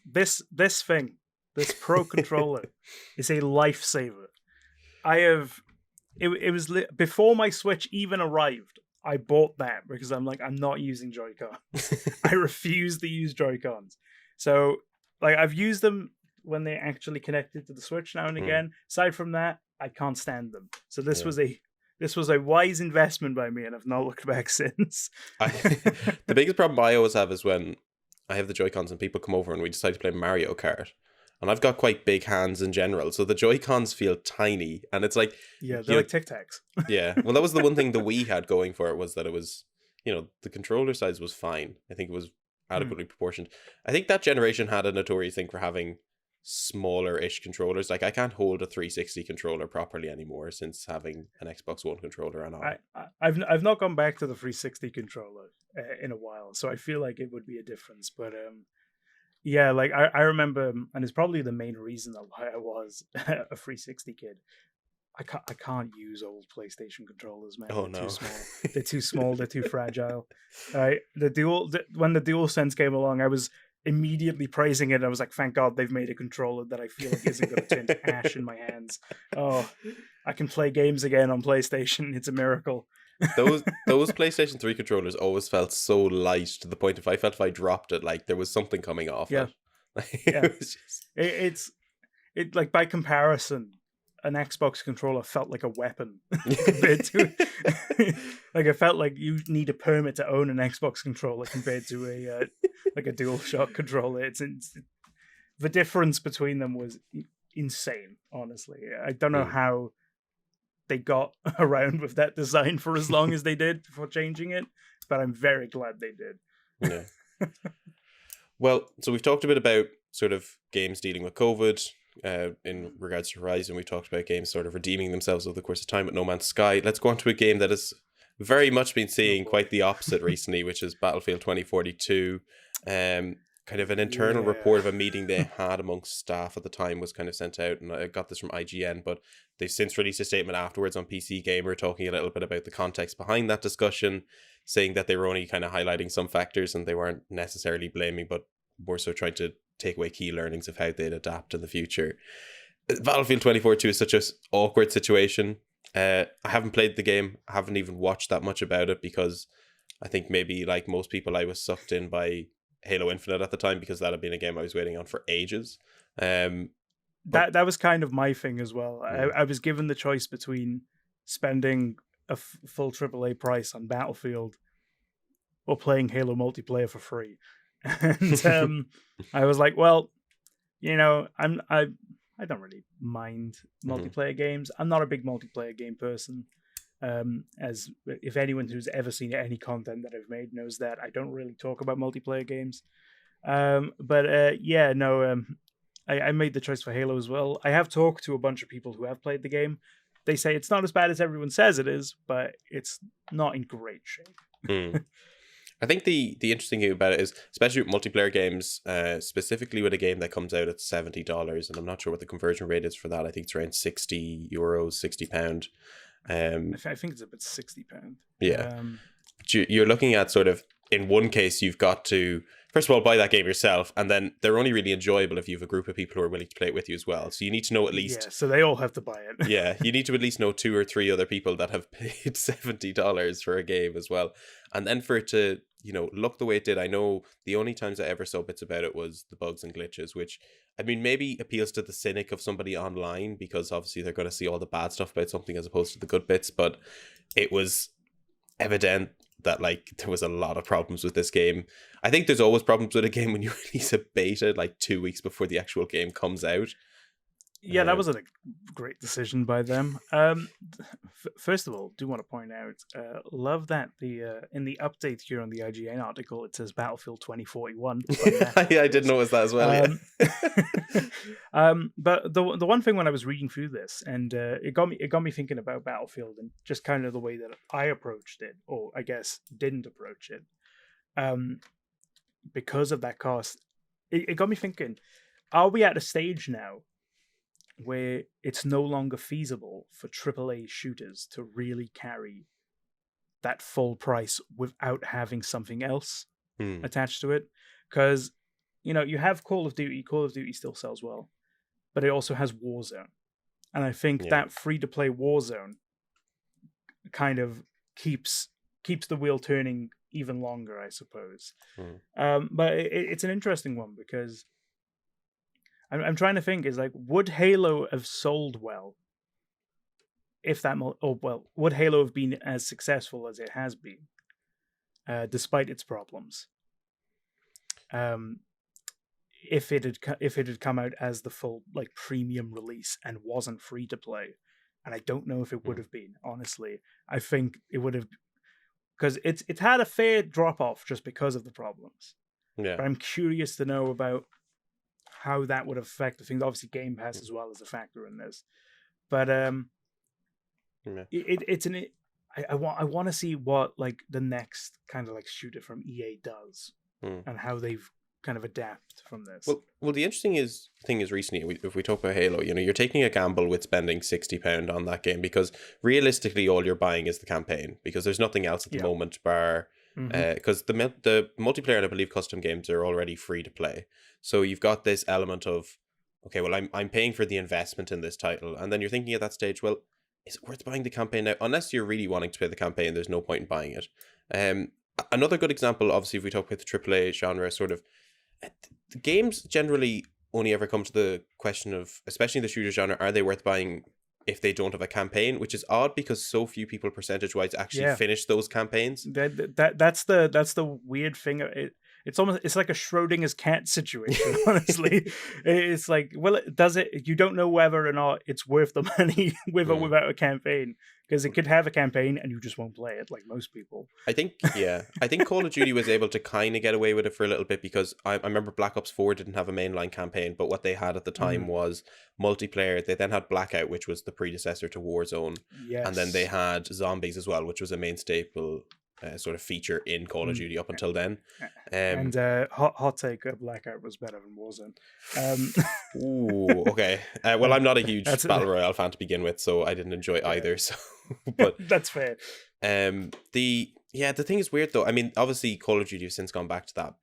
This Pro controller is a lifesaver. It was before my Switch even arrived. I bought that because I'm like, I'm not using Joy-Cons. I refuse to use Joy-Cons. So like I've used them when they're actually connected to the Switch now and again. Aside from that, I can't stand them. So this was a wise investment by me, and I've not looked back since. The biggest problem I always have is when I have the Joy-Cons and people come over and we decide to play Mario Kart. And I've got quite big hands in general, so the Joy-Cons feel tiny. And it's like... Yeah, they're like Tic Tacs. Yeah, well, that was the one thing the Wii had going for it, was that it was, the controller size was fine. I think it was adequately proportioned. I think that generation had a notorious thing for having smaller-ish controllers. Like, I can't hold a 360 controller properly anymore since having an Xbox One controller and all. I've not gone back to the 360 controller in a while, so I feel like it would be a difference. But yeah, like I remember, and it's probably the main reason why I was a 360 kid. I can't use old PlayStation controllers, man. Oh, they're no. Too small. They're too small. They're too fragile. When the DualSense came along, I was immediately praising it. I was like, thank God they've made a controller that I feel like isn't going to turn to ash in my hands. Oh, I can play games again on PlayStation. It's a miracle. Those PlayStation 3 controllers always felt so light, to the point if I dropped it, like there was something coming off it. Yeah. It's like, by comparison, an Xbox controller felt like a weapon compared to like it felt like you need a permit to own an Xbox controller compared to a like a DualShock controller. It's the difference between them was insane, honestly. I don't know how they got around with that design for as long as they did before changing it, but I'm very glad they did. Yeah. Well, so we've talked a bit about sort of games dealing with COVID in regards to Horizon. We've talked about games sort of redeeming themselves over the course of time at No Man's Sky. Let's go on to a game that has very much been seeing quite the opposite recently, which is Battlefield 2042. Kind of an internal report of a meeting they had amongst staff at the time was kind of sent out, and I got this from IGN, but they've since released a statement afterwards on PC Gamer talking a little bit about the context behind that discussion, saying that they were only kind of highlighting some factors and they weren't necessarily blaming, but more so trying to take away key learnings of how they'd adapt in the future. Battlefield 2042 is such an awkward situation. I haven't played the game. I haven't even watched that much about it because I think maybe like most people I was sucked in by Halo Infinite at the time, because that had been a game I was waiting on for ages. That was kind of my thing as well. I was given the choice between spending a full AAA price on Battlefield or playing Halo multiplayer for free. And I was like, well, I don't really mind multiplayer games. I'm not a big multiplayer game person. As if anyone who's ever seen any content that I've made knows that I don't really talk about multiplayer games. I made the choice for Halo as well. I have talked to a bunch of people who have played the game. They say it's not as bad as everyone says it is, but it's not in great shape. I think the interesting thing about it is, especially with multiplayer games, specifically with a game that comes out at $70, and I'm not sure what the conversion rate is for that. I think it's around €60, £60. I think it's about £60. Yeah. You're looking at sort of, in one case, you've got to, first of all, buy that game yourself, and then they're only really enjoyable if you have a group of people who are willing to play it with you as well. So you need to know at least... Yeah, so they all have to buy it. Yeah, you need to at least know 2 or 3 other people that have paid $70 for a game as well. And then for it to, look the way it did, I know the only times I ever saw bits about it was the bugs and glitches, which, I mean, maybe appeals to the cynic of somebody online, because obviously they're going to see all the bad stuff about something as opposed to the good bits, but it was evident that like there was a lot of problems with this game. I think there's always problems with a game when you release a beta like 2 weeks before the actual game comes out. Yeah, that wasn't a great decision by them. First of all, do want to point out, love that the in the update here on the IGN article it says Battlefield 2041. I did notice that as well. But the one thing when I was reading through this, and it got me thinking about Battlefield and just kind of the way that I approached it, or I guess didn't approach it, because of that cost. It got me thinking: are we at a stage now where it's no longer feasible for AAA shooters to really carry that full price without having something else attached to it? Because, you have Call of Duty. Call of Duty still sells well, but it also has Warzone. And I think that free-to-play Warzone kind of keeps the wheel turning even longer, I suppose. But it's an interesting one because I'm trying to think, is like, would Halo have sold well if that, would Halo have been as successful as it has been, despite its problems? If it had come out as the full like premium release and wasn't free to play, and I don't know if it would have been. Honestly, I think it would have, because it's had a fair drop off just because of the problems. Yeah, but I'm curious to know about how that would affect the things. Obviously, Game Pass as well as a factor in this, but I want to see what like the next kind of like shooter from EA does and how they've kind of adapt from this. Well, the interesting thing is recently, if we talk about Halo, you're taking a gamble with spending £60 on that game because realistically, all you're buying is the campaign because there's nothing else at the moment bar. Because the multiplayer and I believe custom games are already free to play, so you've got this element of, okay, well, I'm paying for the investment in this title, and then you're thinking at that stage, well, is it worth buying the campaign now? Unless you're really wanting to play the campaign, there's no point in buying it. Another good example, obviously, if we talk about the AAA genre, sort of, the games generally only ever come to the question of, especially in the shooter genre, are they worth buying if they don't have a campaign, which is odd because so few people percentage-wise actually finish those campaigns. That's the weird thing. It's like a Schrodinger's cat situation, honestly. It's like, well, does it? You don't know whether or not it's worth the money with or without a campaign, because it could have a campaign and you just won't play it, like most people. I think Call of Duty was able to kind of get away with it for a little bit because I remember Black Ops 4 didn't have a mainline campaign, but what they had at the time was multiplayer. They then had Blackout, which was the predecessor to Warzone, and then they had Zombies as well, which was a main staple sort of feature in Call of Duty up until then. And hot take, Blackout was better than Warzone. Ooh, okay. Well, I'm not a huge Battle Royale fan to begin with, so I didn't enjoy either. So, but that's fair. The thing is weird though. I mean, obviously Call of Duty has since gone back to that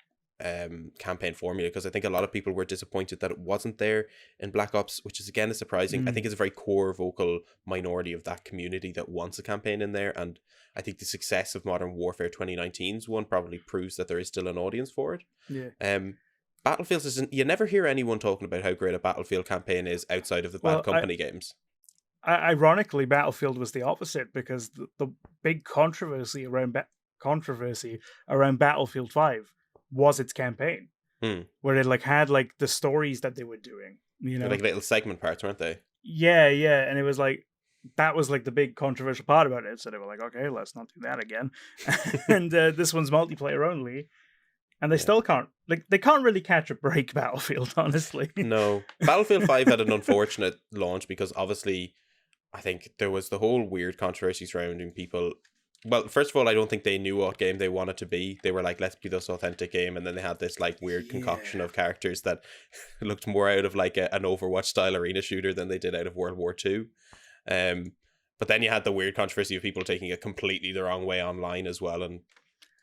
campaign formula because I think a lot of people were disappointed that it wasn't there in Black Ops, which is again surprising. I think it's a very core vocal minority of that community that wants a campaign in there, and I think the success of Modern Warfare 2019's one probably proves that there is still an audience for it. Battlefield isn't. You never hear anyone talking about how great a Battlefield campain is outside of the Bad Company games. Ironically, Battlefield was the opposite because the big controversy around Battlefield 5 was its campaign, where they like had like the stories that they were doing, They're like little segment parts, weren't they? Yeah, and it was like that was like the big controversial part about it. So they were like, okay, let's not do that again. And this one's multiplayer only, and they still can't really catch a break. Battlefield, honestly. No, Battlefield 5 had an unfortunate launch because obviously, I think there was the whole weird controversy surrounding people. Well, first of all, I don't think they knew what game they wanted to be. They were like, let's be this authentic game. And then they had this like weird concoction of characters that looked more out of like an Overwatch style arena shooter than they did out of World War II. But then you had the weird controversy of people taking it completely the wrong way online as well and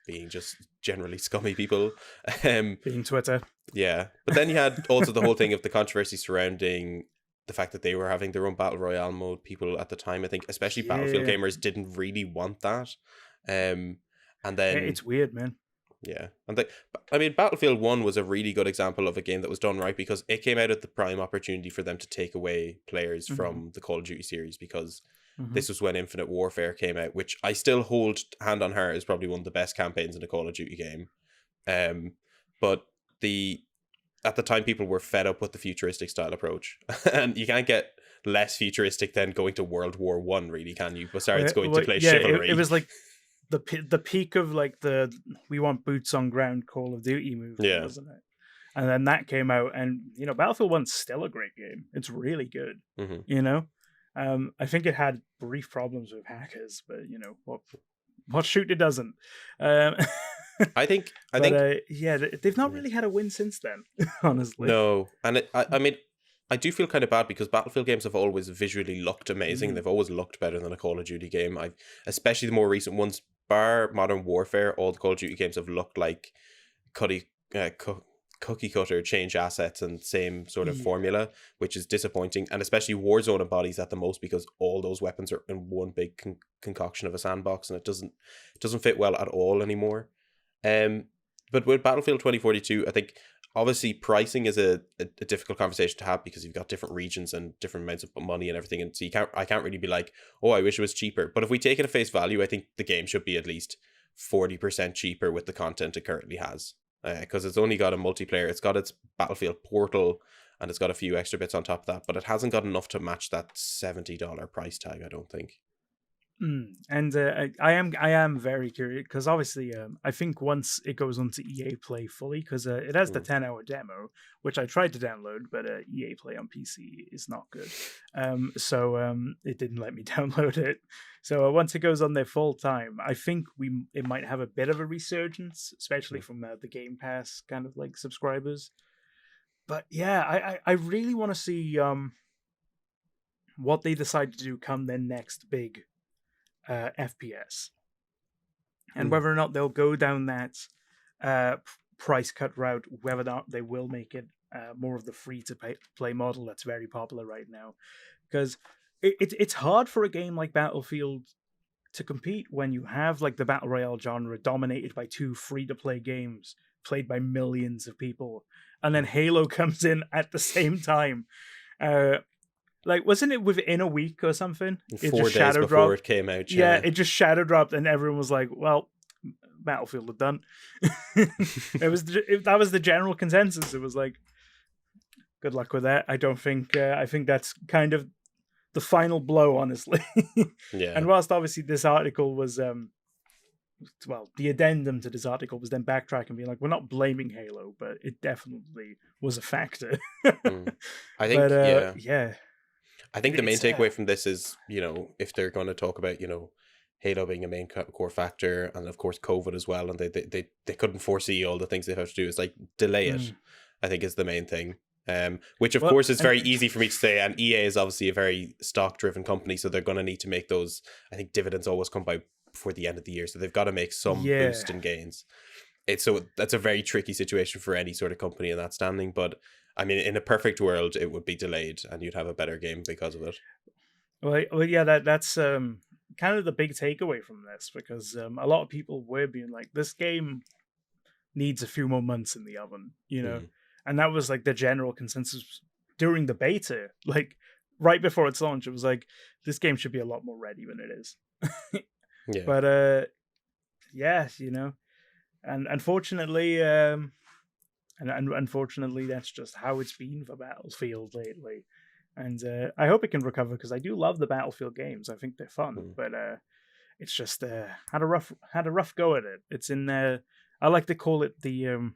being just generally scummy people. Being Twitter. Yeah. But then you had also the whole thing of the controversy surrounding the fact that they were having their own Battle Royale mode. People at the time, I think, especially Battlefield gamers, didn't really want that. And then it's weird, man. Yeah. And I mean, Battlefield 1 was a really good example of a game that was done right because it came out at the prime opportunity for them to take away players from the Call of Duty series because this was when Infinite Warfare came out, which I still hold hand on heart is probably one of the best campaigns in a Call of Duty game. But at the time people were fed up with the futuristic style approach, and you can't get less futuristic than going to World War One, really, can you? Besides going to play Chivalry. It was like the peak of like the we want boots on ground Call of Duty movement, wasn't it? And then that came out, and Battlefield 1's still a great game. It's really good. I think it had brief problems with hackers, but what shooter doesn't? I think they've not really had a win since then, honestly. No, and I mean, I do feel kind of bad because Battlefield games have always visually looked amazing. They've always looked better than a Call of Duty game. Especially the more recent ones, bar Modern Warfare, all the Call of Duty games have looked like cookie cutter, change assets and same sort of formula, which is disappointing. And especially Warzone embodies that the most because all those weapons are in one big concoction of a sandbox, and it doesn't fit well at all anymore. But with Battlefield 2042, I think obviously pricing is a difficult conversation to have because you've got different regions and different amounts of money and everything, and so I can't really be like, oh, I wish it was cheaper. But if we take it at face value, I think the game should be at least 40% cheaper with the content it currently has, because it's only got a multiplayer, it's got its Battlefield portal, and it's got a few extra bits on top of that, but it hasn't got enough to match that $70 price tag, I don't think. And I am very curious because obviously I think once it goes onto EA Play fully, because it has the 10-hour demo, which I tried to download, but EA Play on PC is not good, so it didn't let me download it. So once it goes on there full time, I think it might have a bit of a resurgence, especially from the Game Pass kind of like subscribers. But yeah, I really want to see what they decide to do come their next big FPS, and whether or not they'll go down that price cut route, whether or not they will make it more of the free to play model that's very popular right now, because it's hard for a game like Battlefield to compete when you have like the battle royale genre dominated by two free to play games played by millions of people, and then Halo comes in at the same time. Like, wasn't it within a week or something? 4 days before it came out. Yeah, it just shadow dropped, and everyone was like, "Well, Battlefield are done." That was the general consensus. It was like, "Good luck with that." I think that's kind of the final blow, honestly. Yeah. And whilst obviously this article was, the addendum to this article was then backtrack and being like, "We're not blaming Halo, but it definitely was a factor." I think, yeah. I think the main takeaway from this is, if they're going to talk about, Halo being a main core factor, and of course COVID as well, and they couldn't foresee all the things they have to do, is like delay it, I think is the main thing. Which of course is very easy for me to say, and EA is obviously a very stock driven company, so they're going to need to make those, I think dividends always come by before the end of the year, so they've got to make some boost in gains. That's a very tricky situation for any sort of company in that standing, but I mean, in a perfect world, it would be delayed, and you'd have a better game because of it. Well, yeah, that's kind of the big takeaway from this, because a lot of people were being like, "This game needs a few more months in the oven," and that was like the general consensus during the beta. Like right before its launch, it was like, "This game should be a lot more ready than it is." Yeah, but and unfortunately. And unfortunately, that's just how it's been for Battlefield lately. And I hope it can recover, because I do love the Battlefield games. I think they're fun, but it's just had a rough go at it. It's in I like to call it the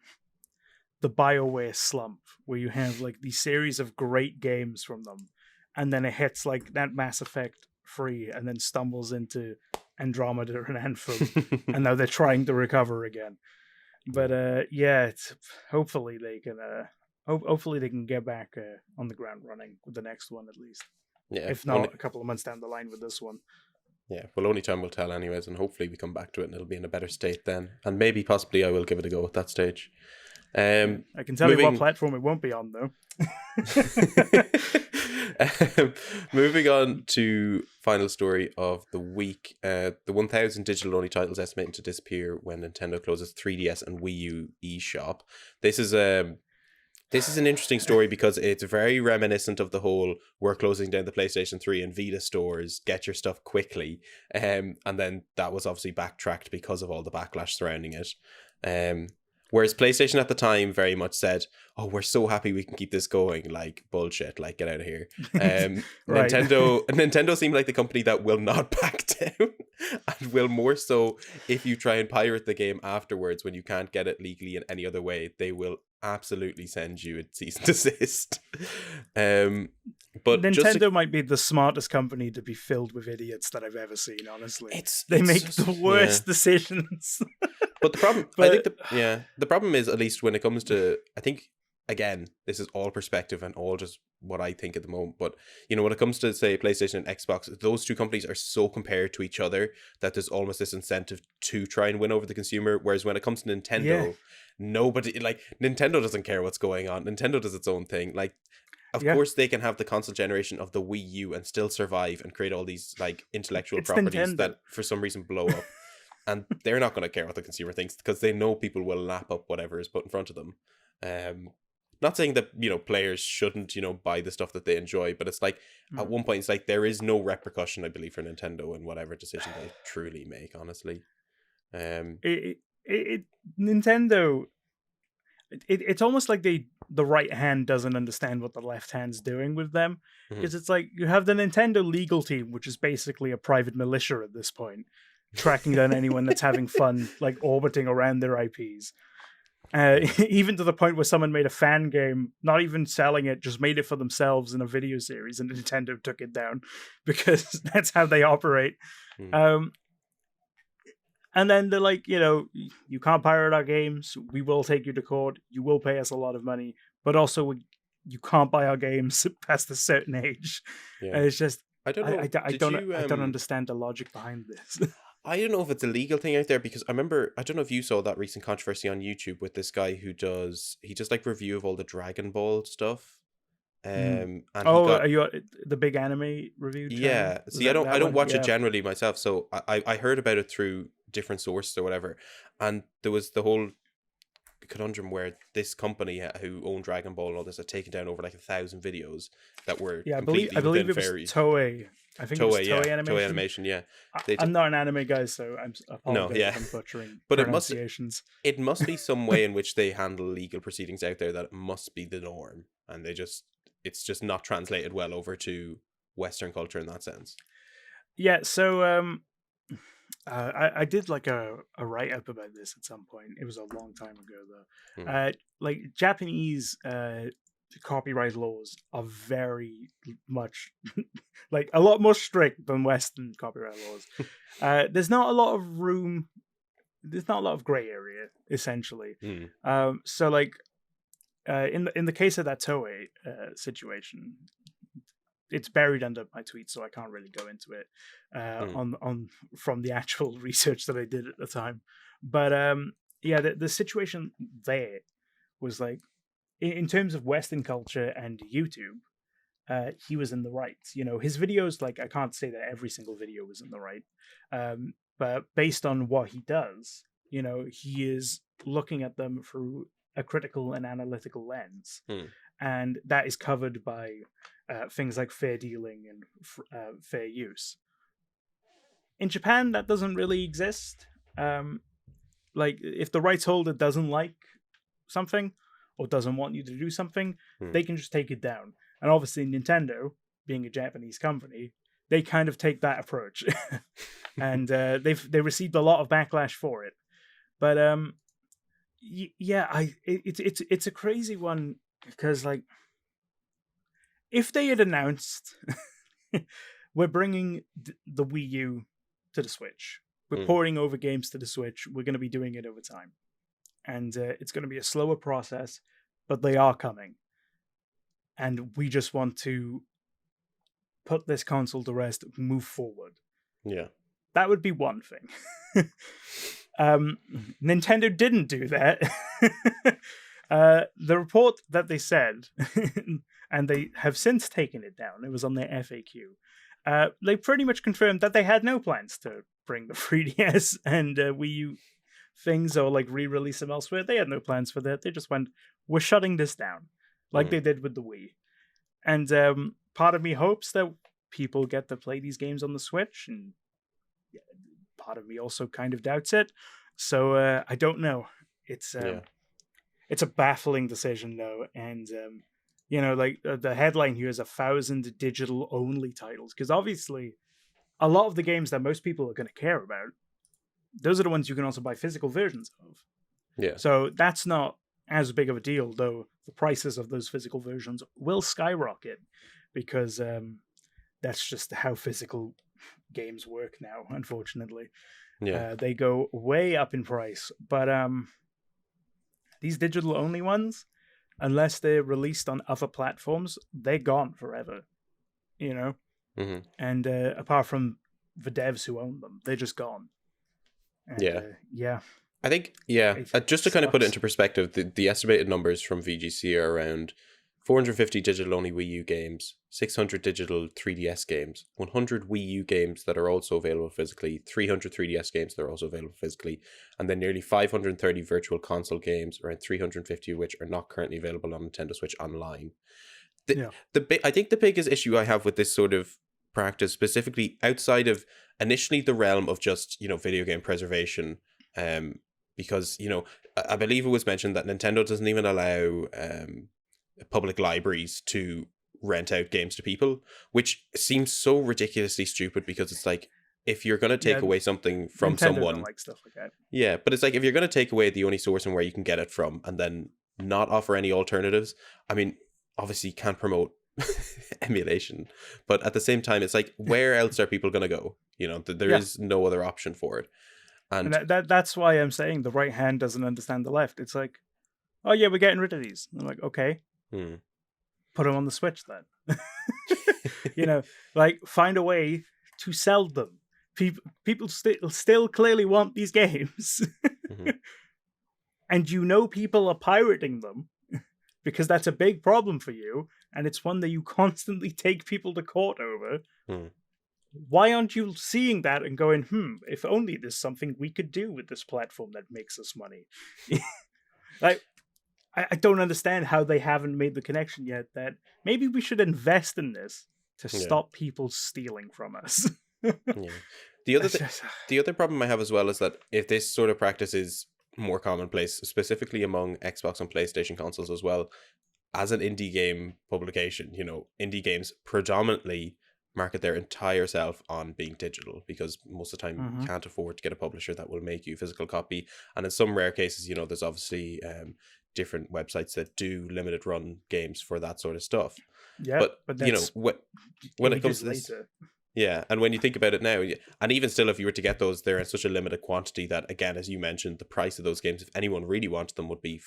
BioWare slump, where you have like these series of great games from them, and then it hits like that Mass Effect 3, and then stumbles into Andromeda and Anthem, and now they're trying to recover again. But hopefully they can get back on the ground running with the next one, at least. Yeah, if not a couple of months down the line with this one. Yeah, well, only time will tell, anyways, and hopefully we come back to it and it'll be in a better state then, and maybe possibly I will give it a go at that stage. I can tell you what platform it won't be on, though. Moving on to final story of the week. The 1,000 digital-only titles estimating to disappear when Nintendo closes 3DS and Wii U eShop. This is an interesting story because it's very reminiscent of the whole "we're closing down the PlayStation 3 and Vita stores, get your stuff quickly," and then that was obviously backtracked because of all the backlash surrounding it. Whereas PlayStation at the time very much said, "Oh, we're so happy we can keep this going." Like bullshit. Like get out of here. Right. Nintendo seemed like the company that will not back down, and will more so if you try and pirate the game afterwards when you can't get it legally in any other way, they will absolutely send you a cease and desist. But Nintendo might be the smartest company to be filled with idiots that I've ever seen. Honestly, they make just, the worst decisions. But the problem, But- I think, the problem is, at least when it comes to, I think, again, this is all perspective and all just what I think at the moment. But when it comes to say PlayStation and Xbox, those two companies are so compared to each other that there's almost this incentive to try and win over the consumer. Whereas when it comes to Nintendo, nobody, like, Nintendo doesn't care what's going on. Nintendo does its own thing. Like, of course, they can have the console generation of the Wii U and still survive and create all these like intellectual properties that for some reason blow up. And they're not going to care what the consumer thinks because they know people will lap up whatever is put in front of them. Not saying that, players shouldn't, buy the stuff that they enjoy, but it's like at one point, it's like there is no repercussion, I believe, for Nintendo in whatever decision they truly make, honestly. Nintendo, it's almost like the right hand doesn't understand what the left hand's doing with them. Because it's like you have the Nintendo legal team, which is basically a private militia at this point, tracking down anyone that's having fun, like orbiting around their IPs. Even to the point where someone made a fan game, not even selling it, just made it for themselves in a video series, and Nintendo took it down because that's how they operate. And then they're like, you can't pirate our games. We will take you to court. You will pay us a lot of money, but also you can't buy our games past a certain age. Yeah. And it's just, I don't know. I don't understand the logic behind this. I don't know if it's a legal thing out there because I don't know if you saw that recent controversy on YouTube with this guy who does like review of all the Dragon Ball stuff. And are you the big anime review channel? Yeah. See, I don't watch it generally myself, so I heard about it through different sources or whatever. And there was the whole conundrum where this company who owned Dragon Ball and all this had taken down over like 1,000 videos that were I believe it was Toei. I think Toei, it was Toei Animation. Toei Animation, yeah. I'm not an anime guy, so I'm apologize if I'm butchering pronunciations. It must be some way in which they handle legal proceedings out there that it must be the norm, and it's just not translated well over to Western culture in that sense. Yeah, so I did like a write-up about this at some point. It was a long time ago though. Like Japanese copyright laws are very much like a lot more strict than Western copyright laws. There's not a lot of room. There's not a lot of gray area, essentially. So like in the case of that Toei situation, it's buried under my tweet, so I can't really go into it on from the actual research that I did at the time. But the situation there was like, in terms of Western culture and YouTube, he was in the right. His videos, like, I can't say that every single video was in the right, but based on what he does, he is looking at them through a critical and analytical lens, and that is covered by things like fair dealing and fair use. In Japan, that doesn't really exist. Like, if the rights holder doesn't like something or doesn't want you to do something, they can just take it down. And obviously Nintendo, being a Japanese company, they kind of take that approach. And they received a lot of backlash for it. But it's a crazy one, because like, if they had announced we're bringing the Wii U to the Switch, we're porting over games to the Switch, we're going to be doing it over time, and it's going to be a slower process, but they are coming, and we just want to put this console to rest, move forward. Yeah, that would be one thing. Nintendo didn't do that. The report that they said, and they have since taken it down, it was on their FAQ, they pretty much confirmed that they had no plans to bring the 3DS and Wii U things, or like re-release them elsewhere. They had no plans for that. They just went, we're shutting this down, like they did with the Wii. And part of me hopes that people get to play these games on the Switch, and part of me also kind of doubts it. So I don't know. It's it's a baffling decision though, and like the headline here is 1,000 digital only titles, because obviously a lot of the games that most people are going to care about, those are the ones you can also buy physical versions of. Yeah. So that's not as big of a deal, though the prices of those physical versions will skyrocket, because that's just how physical games work now, unfortunately. Yeah. They go way up in price. But these digital only ones, unless they're released on other platforms, they're gone forever. Mm-hmm. And apart from the devs who own them, they're just gone. And, Yeah. yeah. I think, yeah, It just to kind of put it sucks. into perspective, the estimated numbers from VGC are around 450 digital-only Wii U games, 600 digital 3DS games, 100 Wii U games that are also available physically, 300 3DS games that are also available physically, and then nearly 530 virtual console games, around 350 of which are not currently available on Nintendo Switch Online. Yeah. I think the biggest issue I have with this sort of practice, specifically outside of initially the realm of just, video game preservation, because, I believe it was mentioned that Nintendo doesn't even allow public libraries to rent out games to people, which seems so ridiculously stupid, because it's like, if you're going to take away something from Nintendo someone, don't like stuff like that. yeah, but it's like, if you're going to take away the only source and where you can get it from, and then not offer any alternatives, I mean, obviously you can't promote emulation, but at the same time, it's like, where else are people going to go? There is no other option for it. And that's why I'm saying the right hand doesn't understand the left. It's like, oh yeah, we're getting rid of these. I'm like, okay, put them on the Switch then. Like, find a way to sell them. People still clearly want these games. Mm-hmm. And people are pirating them, because that's a big problem for you, and it's one that you constantly take people to court over. Why aren't you seeing that and going, if only there's something we could do with this platform that makes us money? Like, I don't understand how they haven't made the connection yet that maybe we should invest in this to stop people stealing from us. Yeah. The other problem I have as well is that if this sort of practice is more commonplace, specifically among Xbox and PlayStation consoles as well, as an indie game publication, indie games predominantly market their entire self on being digital, because most of the time you can't afford to get a publisher that will make you a physical copy. And in some rare cases, there's obviously different websites that do limited run games for that sort of stuff. Yeah, but that's when it comes to this, yeah, and when you think about it now, and even still, if you were to get those, they're in such a limited quantity that, again, as you mentioned, the price of those games, if anyone really wanted them, would be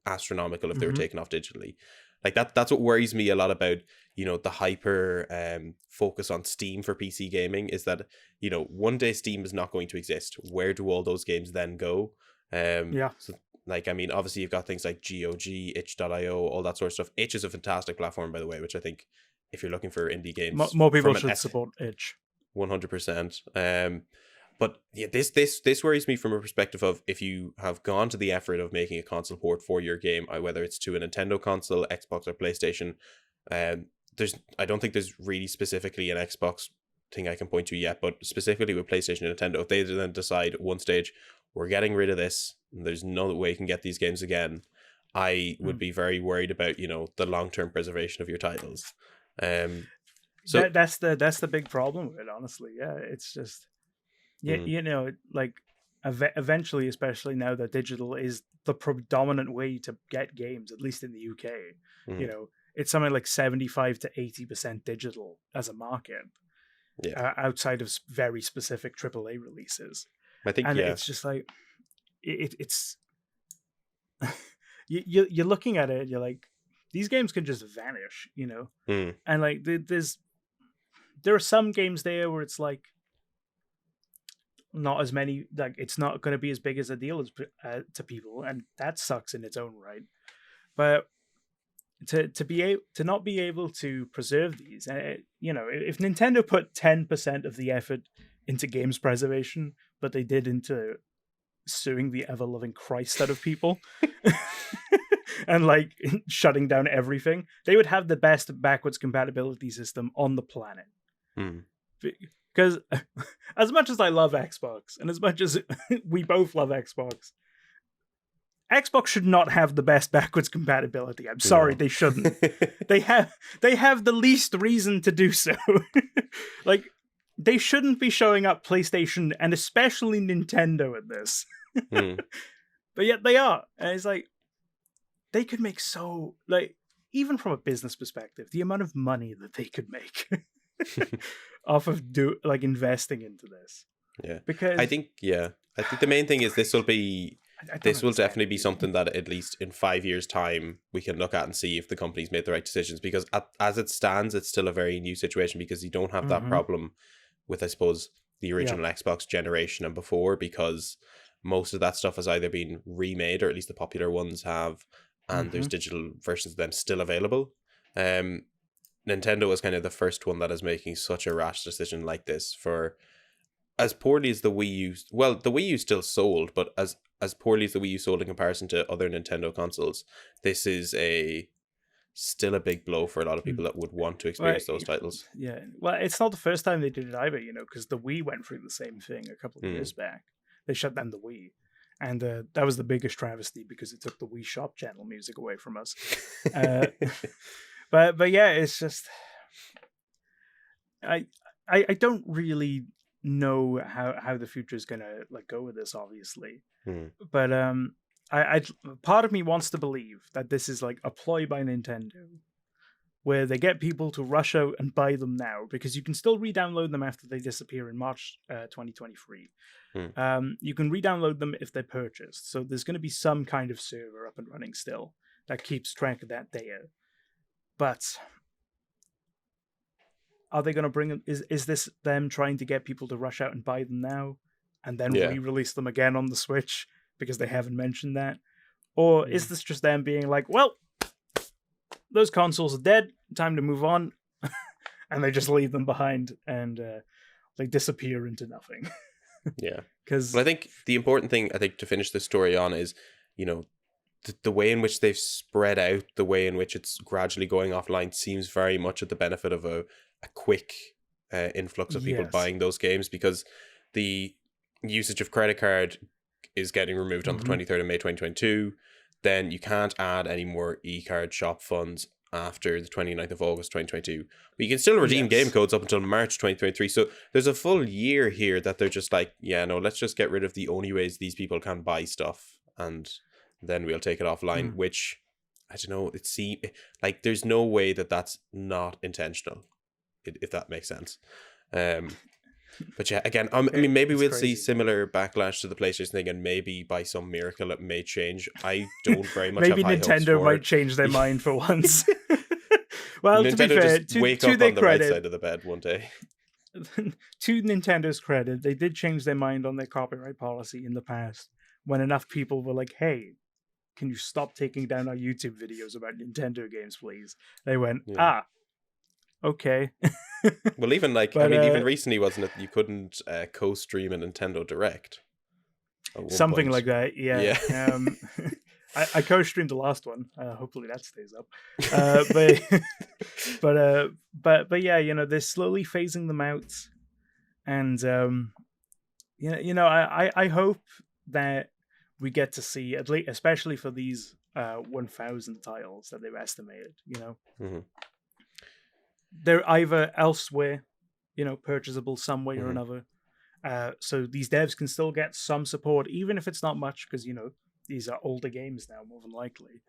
astronomical if they were taken off digitally. Like that's what worries me a lot about, the hyper focus on Steam for PC gaming, is that, one day Steam is not going to exist. Where do all those games then go? So, like, I mean, obviously you've got things like GOG, itch.io, all that sort of stuff. Itch is a fantastic platform, by the way, which I think, if you're looking for indie games, more people should support itch. 100%. But yeah, this worries me from a perspective of, if you have gone to the effort of making a console port for your game, whether it's to a Nintendo console, Xbox, or PlayStation, I don't think there's really specifically an Xbox thing I can point to yet, but specifically with PlayStation and Nintendo, if they then decide at one stage, we're getting rid of this, and there's no way you can get these games again, I would be very worried about, the long-term preservation of your titles. So that's the big problem with it, honestly. Yeah, it's just, like, eventually, especially now that digital is the predominant way to get games, at least in the UK, it's something like 75 to 80% digital as a market, outside of very specific AAA releases. I think, it's just like, it's you're looking at it, you're like, these games can just vanish, and like there are some games there where it's like, not as many, like, it's not going to be as big as a deal as to people, and that sucks in its own right. But to not be able to preserve these, if Nintendo put 10% of the effort into games preservation, but they did into suing the ever-loving Christ out of people and like shutting down everything, they would have the best backwards compatibility system on the planet. Because as much as I love Xbox, and as much as we both love Xbox, Xbox should not have the best backwards compatibility. I'm sorry, they shouldn't. They have the least reason to do so. Like, they shouldn't be showing up PlayStation and especially Nintendo at this. But yet they are. And it's like, they could make so, like, even from a business perspective, the amount of money that they could make off of investing into this. Yeah. Because I think the main thing is this will definitely be something that at least in 5 years' time we can look at and see if the company's made the right decisions, because as it stands, it's still a very new situation, because you don't have that problem with, I suppose, the original Xbox generation and before, because most of that stuff has either been remade, or at least the popular ones have, and there's digital versions of them still available. Nintendo was kind of the first one that is making such a rash decision like this, for as poorly as the Wii U. Well, the Wii U still sold, but as poorly as the Wii U sold in comparison to other Nintendo consoles, this is still a big blow for a lot of people that would want to experience those titles. Yeah, well, it's not the first time they did it either, because the Wii went through the same thing a couple of years back. They shut down the Wii, and that was the biggest travesty, because it took the Wii Shop channel music away from us. But yeah, it's just I don't really know how the future is gonna go with this, obviously. But I part of me wants to believe that this is like a ploy by Nintendo, where they get people to rush out and buy them now, because you can still re-download them after they disappear in March 2023. You can re-download them if they're purchased, so there's going to be some kind of server up and running still that keeps track of that data. But are they going to bring? Is this them trying to get people to rush out and buy them now, and then re-release them again on the Switch because they haven't mentioned that? Or is this just them being like, well, those consoles are dead, time to move on, and they just leave them behind and they disappear into nothing? Yeah, because I think the important thing, I think, to finish this story on is, the way in which they've spread out, the way in which it's gradually going offline, seems very much at the benefit of a quick influx of people buying those games, because the usage of credit card is getting removed on the 23rd of May 2022. Then you can't add any more e-card shop funds after the 29th of August 2022. But you can still redeem game codes up until March 2023. So there's a full year here that they're just like, let's just get rid of the only ways these people can buy stuff, and then we'll take it offline, which, I don't know, like there's no way that that's not intentional, if that makes sense. But yeah, again, I mean, maybe we'll see similar backlash to the PlayStation thing, and maybe by some miracle it may change. I don't very much maybe have high Nintendo hopes might change their mind for once. Well, Nintendo, to be fair, just wake up on the right side of the bed one day. To Nintendo's credit, they did change their mind on their copyright policy in the past, when enough people were like, hey, can you stop taking down our YouTube videos about Nintendo games, please? They went, okay. Well, even even recently, wasn't it, you couldn't co-stream a Nintendo Direct? Something like that, yeah. I co-streamed the last one. Hopefully that stays up. But yeah, they're slowly phasing them out, and I hope that we get to see, at least, especially for these 1,000 titles that they've estimated. They're either elsewhere, purchasable some way or another. So these devs can still get some support, even if it's not much, because, these are older games now, more than likely.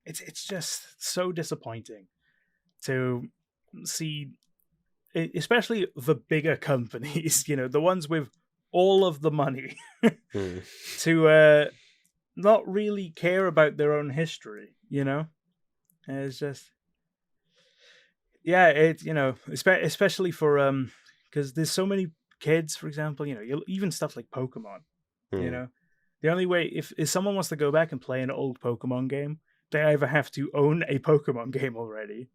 It's just so disappointing to see, especially the bigger companies, the ones with all of the money, to not really care about their own history, And it's just... Yeah, especially for because there's so many kids, for example, even stuff like Pokemon, the only way, if someone wants to go back and play an old Pokemon game, they either have to own a Pokemon game already,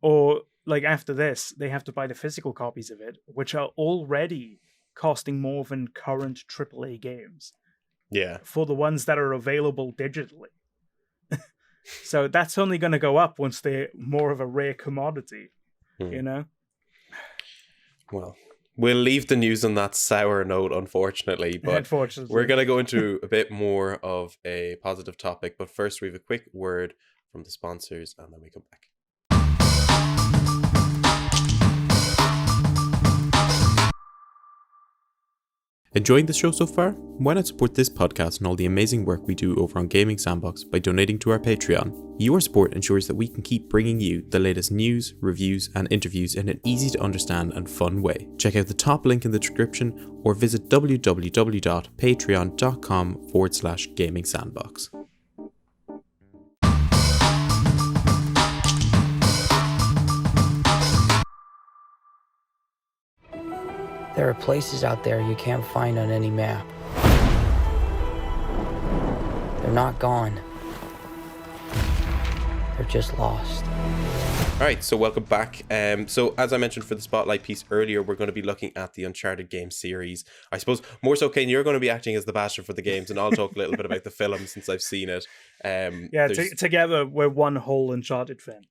or after this, they have to buy the physical copies of it, which are already costing more than current AAA games. Yeah, for the ones that are available digitally. So that's only going to go up once they're more of a rare commodity, Well, We'll leave the news on that sour note, unfortunately, but Unfortunately. we're going to go into a bit more of a positive topic. But first, we have a quick word from the sponsors, and then we come back. Enjoying the show so far? Why not support this podcast and all the amazing work we do over on Gaming Sandbox by donating to our Patreon? Your support ensures that we can keep bringing you the latest news, reviews, and interviews in an easy to understand and fun way. Check out the top link in the description or visit www.patreon.com/Gaming Sandbox. There are places out there you can't find on any map. They're not gone. They're just lost. Alright, so welcome back. So as I mentioned for the Spotlight piece earlier, we're going to be looking at the Uncharted game series. I suppose more so, Kane, you're going to be acting as the basher for the games, and I'll talk a little bit about the film since I've seen it. Together we're one whole Uncharted fan.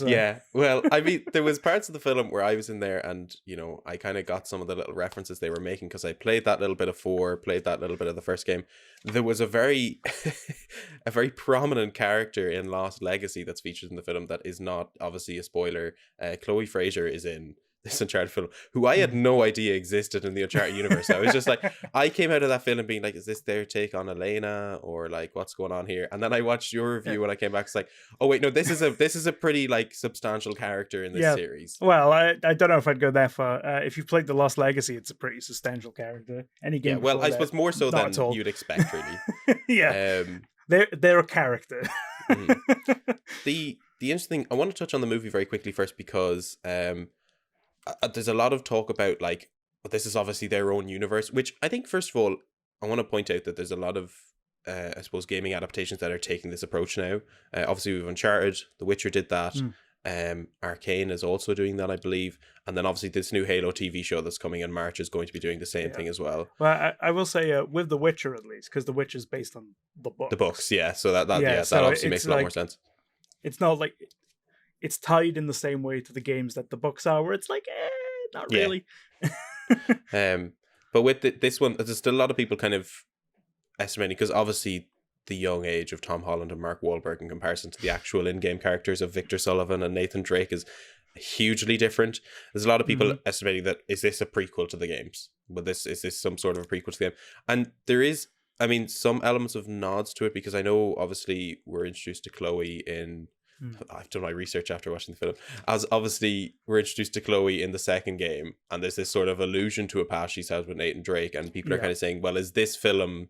Yeah, well, I mean, there was parts of the film where I was in there and, you know, I kind of got some of the little references they were making because I played that little bit of 4, played that little bit of the first game. There was a very a very prominent character in Lost Legacy that's featured in the film that is not obviously a spoiler. Chloe Fraser is in this Uncharted film, who I had no idea existed in the Uncharted universe. I was just like, I came out of that film being like, is this their take on Elena, or like what's going on here? And then I watched your review when I came back. It's like, oh wait, no, this is a pretty like substantial character in this series. Well, I don't know if I'd go that far. If you've played The Lost Legacy, it's a pretty substantial charector. Any game. Yeah, well, I suppose more so than you'd expect, really. Yeah, they're a character. The interesting. I want to touch on the movie very quickly first because there's a lot of talk about like, this is obviously their own universe, which I think, first of all, I want to point out that there's a lot of, I suppose, gaming adaptations that are taking this approach now. Obviously, we have Uncharted, The Witcher did that. Arcane is also doing that, I believe. And then obviously this new Halo TV show that's coming in March is going to be doing the same thing as well. Well, I will say with The Witcher, at least, because The Witcher is based on the books. The books, yeah. So that obviously makes a lot more sense. It's not like it's tied in the same way to the games that the books are, where it's like, not really. But with this one, there's still a lot of people kind of estimating, because obviously the young age of Tom Holland and Mark Wahlberg in comparison to the actual in-game characters of Victor Sullivan and Nathan Drake is hugely different. There's a lot of people estimating that, is this a prequel to the games? Is this some sort of a prequel to the game? And there is, I mean, some elements of nods to it, because I know obviously we're introduced to Chloe in I've done my research after watching the film. As obviously we're introduced to Chloe in the second game, and there's this sort of allusion to a past she's had with Nathan Drake, and people are kind of saying, well, is this film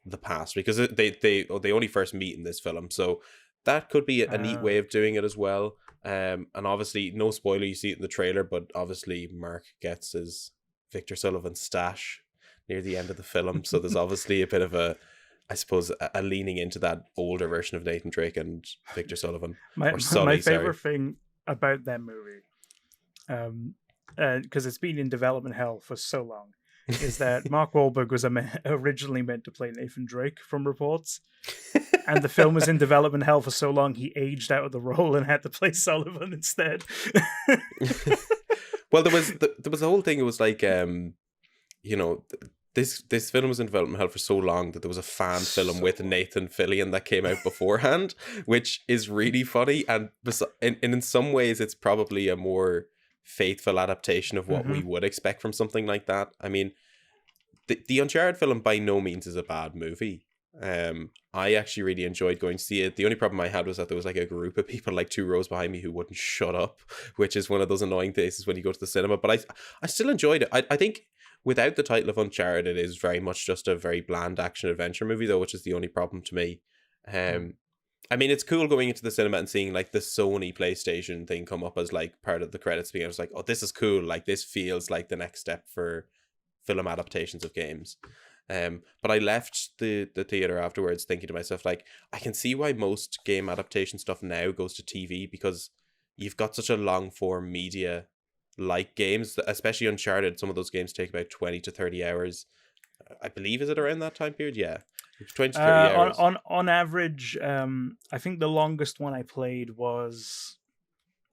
the past? Because they only first meet in this film, so that could be a neat way of doing it as well. And obviously, no spoiler, you see it in the trailer, but obviously Mark gets his Victor Sullivan stash near the end of the film, so there's obviously a bit of a, I suppose, a leaning into that older version of Nathan Drake and Victor Sullivan. My favorite thing about that movie, because it's been in development hell for so long, is that Mark Wahlberg was originally meant to play Nathan Drake from reports, and the film was in development hell for so long he aged out of the role and had to play Sullivan instead. Well, there was the whole thing. It was like, This film was in development hell for so long that there was a fan film with Nathan Fillion that came out beforehand, which is really funny. And in some ways, it's probably a more faithful adaptation of what we would expect from something like that. I mean, the Uncharted film by no means is a bad movie. I actually really enjoyed going to see it. The only problem I had was that there was like a group of people like 2 rows behind me who wouldn't shut up, which is one of those annoying cases when you go to the cinema. But I still enjoyed it. I think, without the title of Uncharted, it is very much just a very bland action-adventure movie, though, which is the only problem to me. I mean, it's cool going into the cinema and seeing, like, the Sony PlayStation thing come up as, like, part of the credits. Being, I was like, oh, this is cool. Like, this feels like the next step for film adaptations of games. But I left the theater afterwards thinking to myself, like, I can see why most game adaptation stuff now goes to TV, because you've got such a long-form media like games, especially Uncharted. Some of those games take about 20 to 30 hours. I believe, is it around that time period? Yeah. 20 to 30 hours. On average, I think the longest one I played was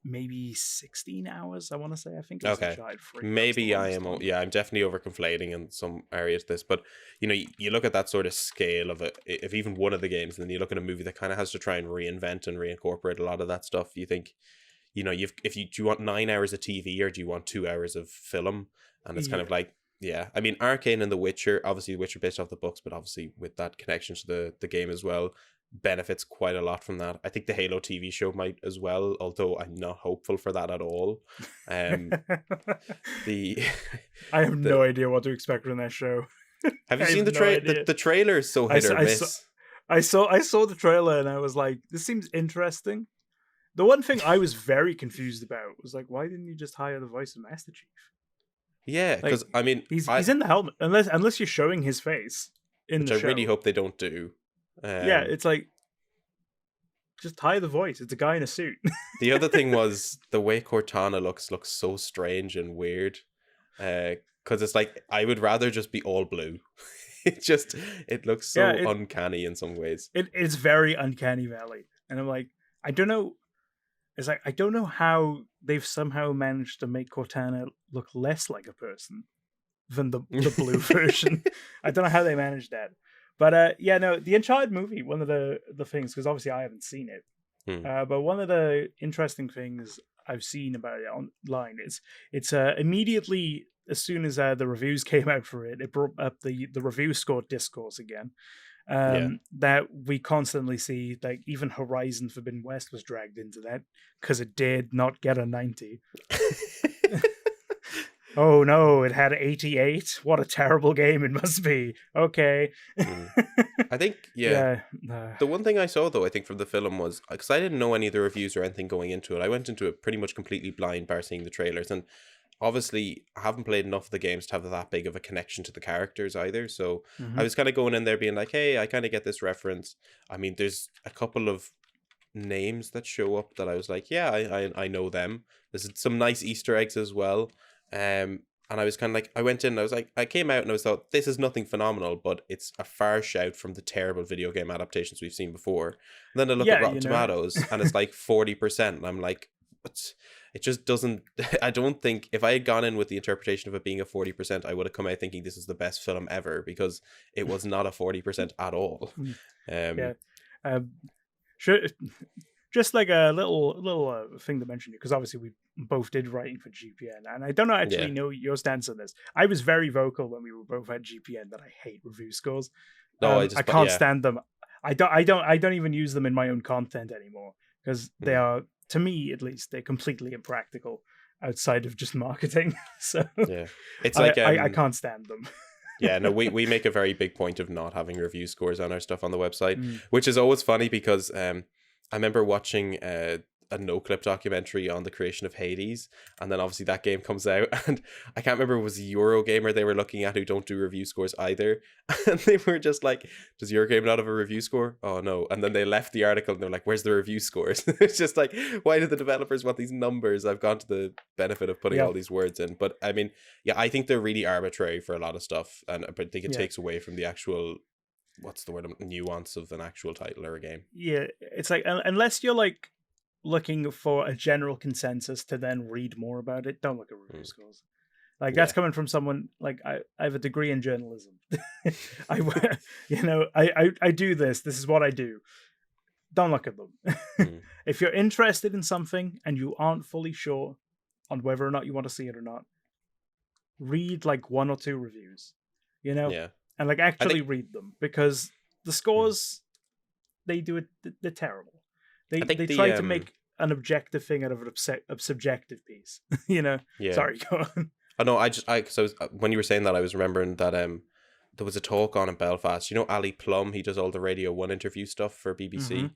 maybe 16 hours, I want to say. I think it was Okay. Uncharted 3. Maybe I am. Yeah, I'm definitely overconflating in some areas of this, but you look at that sort of scale of it. If even one of the games, and then you look at a movie that kind of has to try and reinvent and reincorporate a lot of that stuff. You think, do you want 9 hours of TV or do you want 2 hours of film? And it's kind of like, yeah. I mean, Arcane and The Witcher, obviously The Witcher based off the books, but obviously with that connection to the game as well, benefits quite a lot from that. I think the Halo TV show might as well, although I'm not hopeful for that at all. The I have no idea what to expect from that show. Have you seen the trailer is so hit or miss. I saw the trailer and I was like, this seems interesting. The one thing I was very confused about was like, why didn't you just hire the voice of Master Chief? Yeah, because I mean, he's in the helmet unless you're showing his face in the show. I really hope they don't do. Yeah, it's like, just hire the voice. It's a guy in a suit. The other thing was the way Cortana looks so strange and weird. Because it's like, I would rather just be all blue. It looks so uncanny in some ways. It's very uncanny valley, and I'm like, I don't know. It's like, I don't know how they've somehow managed to make Cortana look less like a person than the blue version. I don't know how they managed that. But the Uncharted movie, one of the things, because obviously I haven't seen it, but one of the interesting things I've seen about it online is it's immediately, as soon as the reviews came out for it, it brought up the review score discourse again. That we constantly see, like even Horizon Forbidden West was dragged into that because it did not get a 90. Oh no, it had 88. What a terrible game it must be. Okay. I think, the one thing I saw though, I think from the film was, because I didn't know any of the reviews or anything going into it, I went into it pretty much completely blind bar seeing the trailers, and obviously I haven't played enough of the games to have that big of a connection to the characters either, so I was kind of going in there being like, hey, I kind of get this reference. I mean, there's a couple of names that show up that I was like, yeah, I know them. There's some nice Easter eggs as well. And I was kind of like, I went in and I was like, I came out and I was thought, this is nothing phenomenal, but it's a far shout from the terrible video game adaptations we've seen before. And then I look at Rotten Tomatoes and it's like 40%. And I'm like, it just doesn't, I don't think, if I had gone in with the interpretation of it being a 40%, I would have come out thinking this is the best film ever, because it was not a 40% at all. Sure. Just like a little thing to mention, because obviously we both did writing for GPN, and I don't actually know your stance on this. I was very vocal when we were both at GPN that I hate review scores. No, I can't stand them. I don't even use them in my own content anymore, because they are, to me at least, they're completely impractical outside of just marketing. So it's like I can't stand them. Yeah, no, we make a very big point of not having review scores on our stuff on the website, which is always funny because I remember watching a no-clip documentary on the creation of Hades, and then obviously that game comes out, and I can't remember, it was Eurogamer they were looking at, who don't do review scores either, and they were just like, does Eurogame not have a review score? Oh no. And then they left the article and they're like, where's the review scores? It's just like, why do the developers want these numbers? I've gone to the benefit of putting all these words in, but I mean, I think they're really arbitrary for a lot of stuff, and I think it takes away from the actual, what's the word, nuance of an actual title or a game. Yeah, it's like, unless you're like looking for a general consensus to then read more about it, don't look at review scores. Like, that's coming from someone like, I have a degree in journalism. I do this is what I do. Don't look at them. If you're interested in something and you aren't fully sure on whether or not you want to see it or not, read like 1 or 2 reviews, and like actually read them, because the scores they do it, they're terrible. They try to make an objective thing out of a subjective piece. Sorry, go on. Oh no, when you were saying that, I was remembering that there was a talk on in Belfast. Ali Plum, he does all the Radio 1 interview stuff for BBC,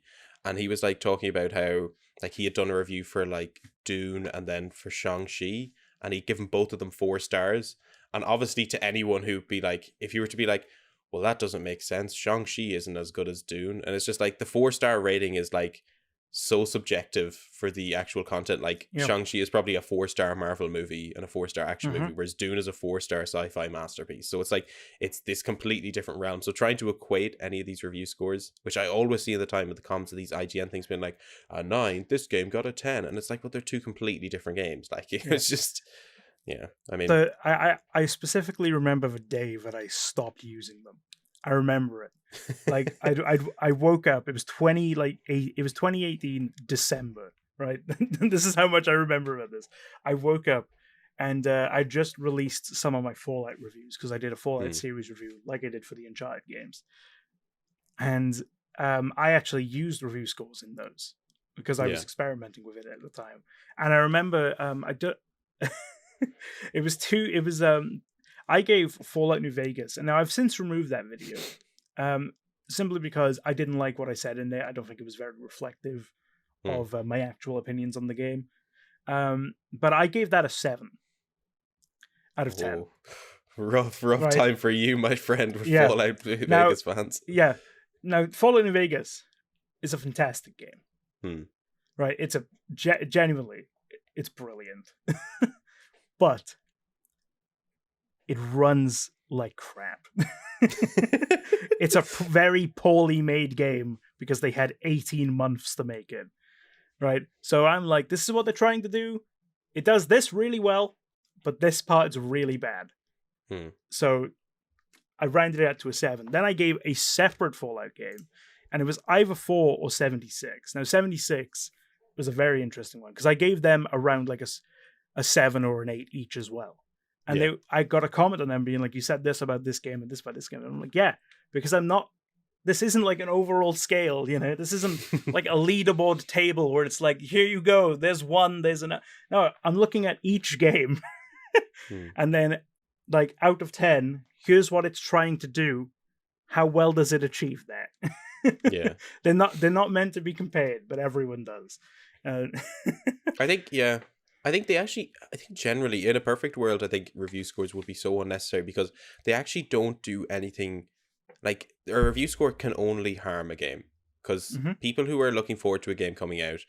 and he was like talking about how like he had done a review for like Dune and then for Shang-Chi, and he'd given both of them 4 stars. And obviously, to anyone who'd be like, if you were to be like, well, that doesn't make sense, Shang-Chi isn't as good as Dune, and it's just like the 4-star rating is like so subjective for the actual content. Like Shang-Chi is probably a 4-star Marvel movie and a 4-star action movie, whereas Dune is a 4-star sci-fi masterpiece. So it's like, it's this completely different realm. So trying to equate any of these review scores, which I always see at the time with the comments of these IGN things being like, a 9, this game got a 10. And it's like, well, they're two completely different games. Like, it's just, I mean. So I specifically remember the day that I stopped using them. I remember it. Like I woke up. It was 2018 December, right? This is how much I remember about this. I woke up and I just released some of my Fallout reviews because I did a Fallout series review, like I did for the Uncharted games, and I actually used review scores in those because I was experimenting with it at the time. And I remember I gave Fallout New Vegas, and now I've since removed that video, simply because I didn't like what I said in there. I don't think it was very reflective of my actual opinions on the game. But I gave that a 7 out of 10. Rough time for you, my friend, with Fallout Vegas fans. Yeah. Now, Fallout New Vegas is a fantastic game. Right? It's genuinely, it's brilliant. But it runs like crap. It's a very poorly made game because they had 18 months to make it. Right? So I'm like, this is what they're trying to do. It does this really well, but this part is really bad. So I rounded it out to a 7. Then I gave a separate Fallout game, and it was either 4 or 76. Now, 76 was a very interesting one because I gave them around like a 7 or an 8 each as well. And I got a comment on them being like, you said this about this game and this about this game. And I'm like, yeah, because this isn't like an overall scale, this isn't like a leaderboard table where it's like, here you go, there's one, there's another. No, I'm looking at each game and then like out of 10, here's what it's trying to do. How well does it achieve that? They're not meant to be compared, but everyone does. I think generally in a perfect world, I think review scores would be so unnecessary because they actually don't do anything. Like, a review score can only harm a game because people who are looking forward to a game coming out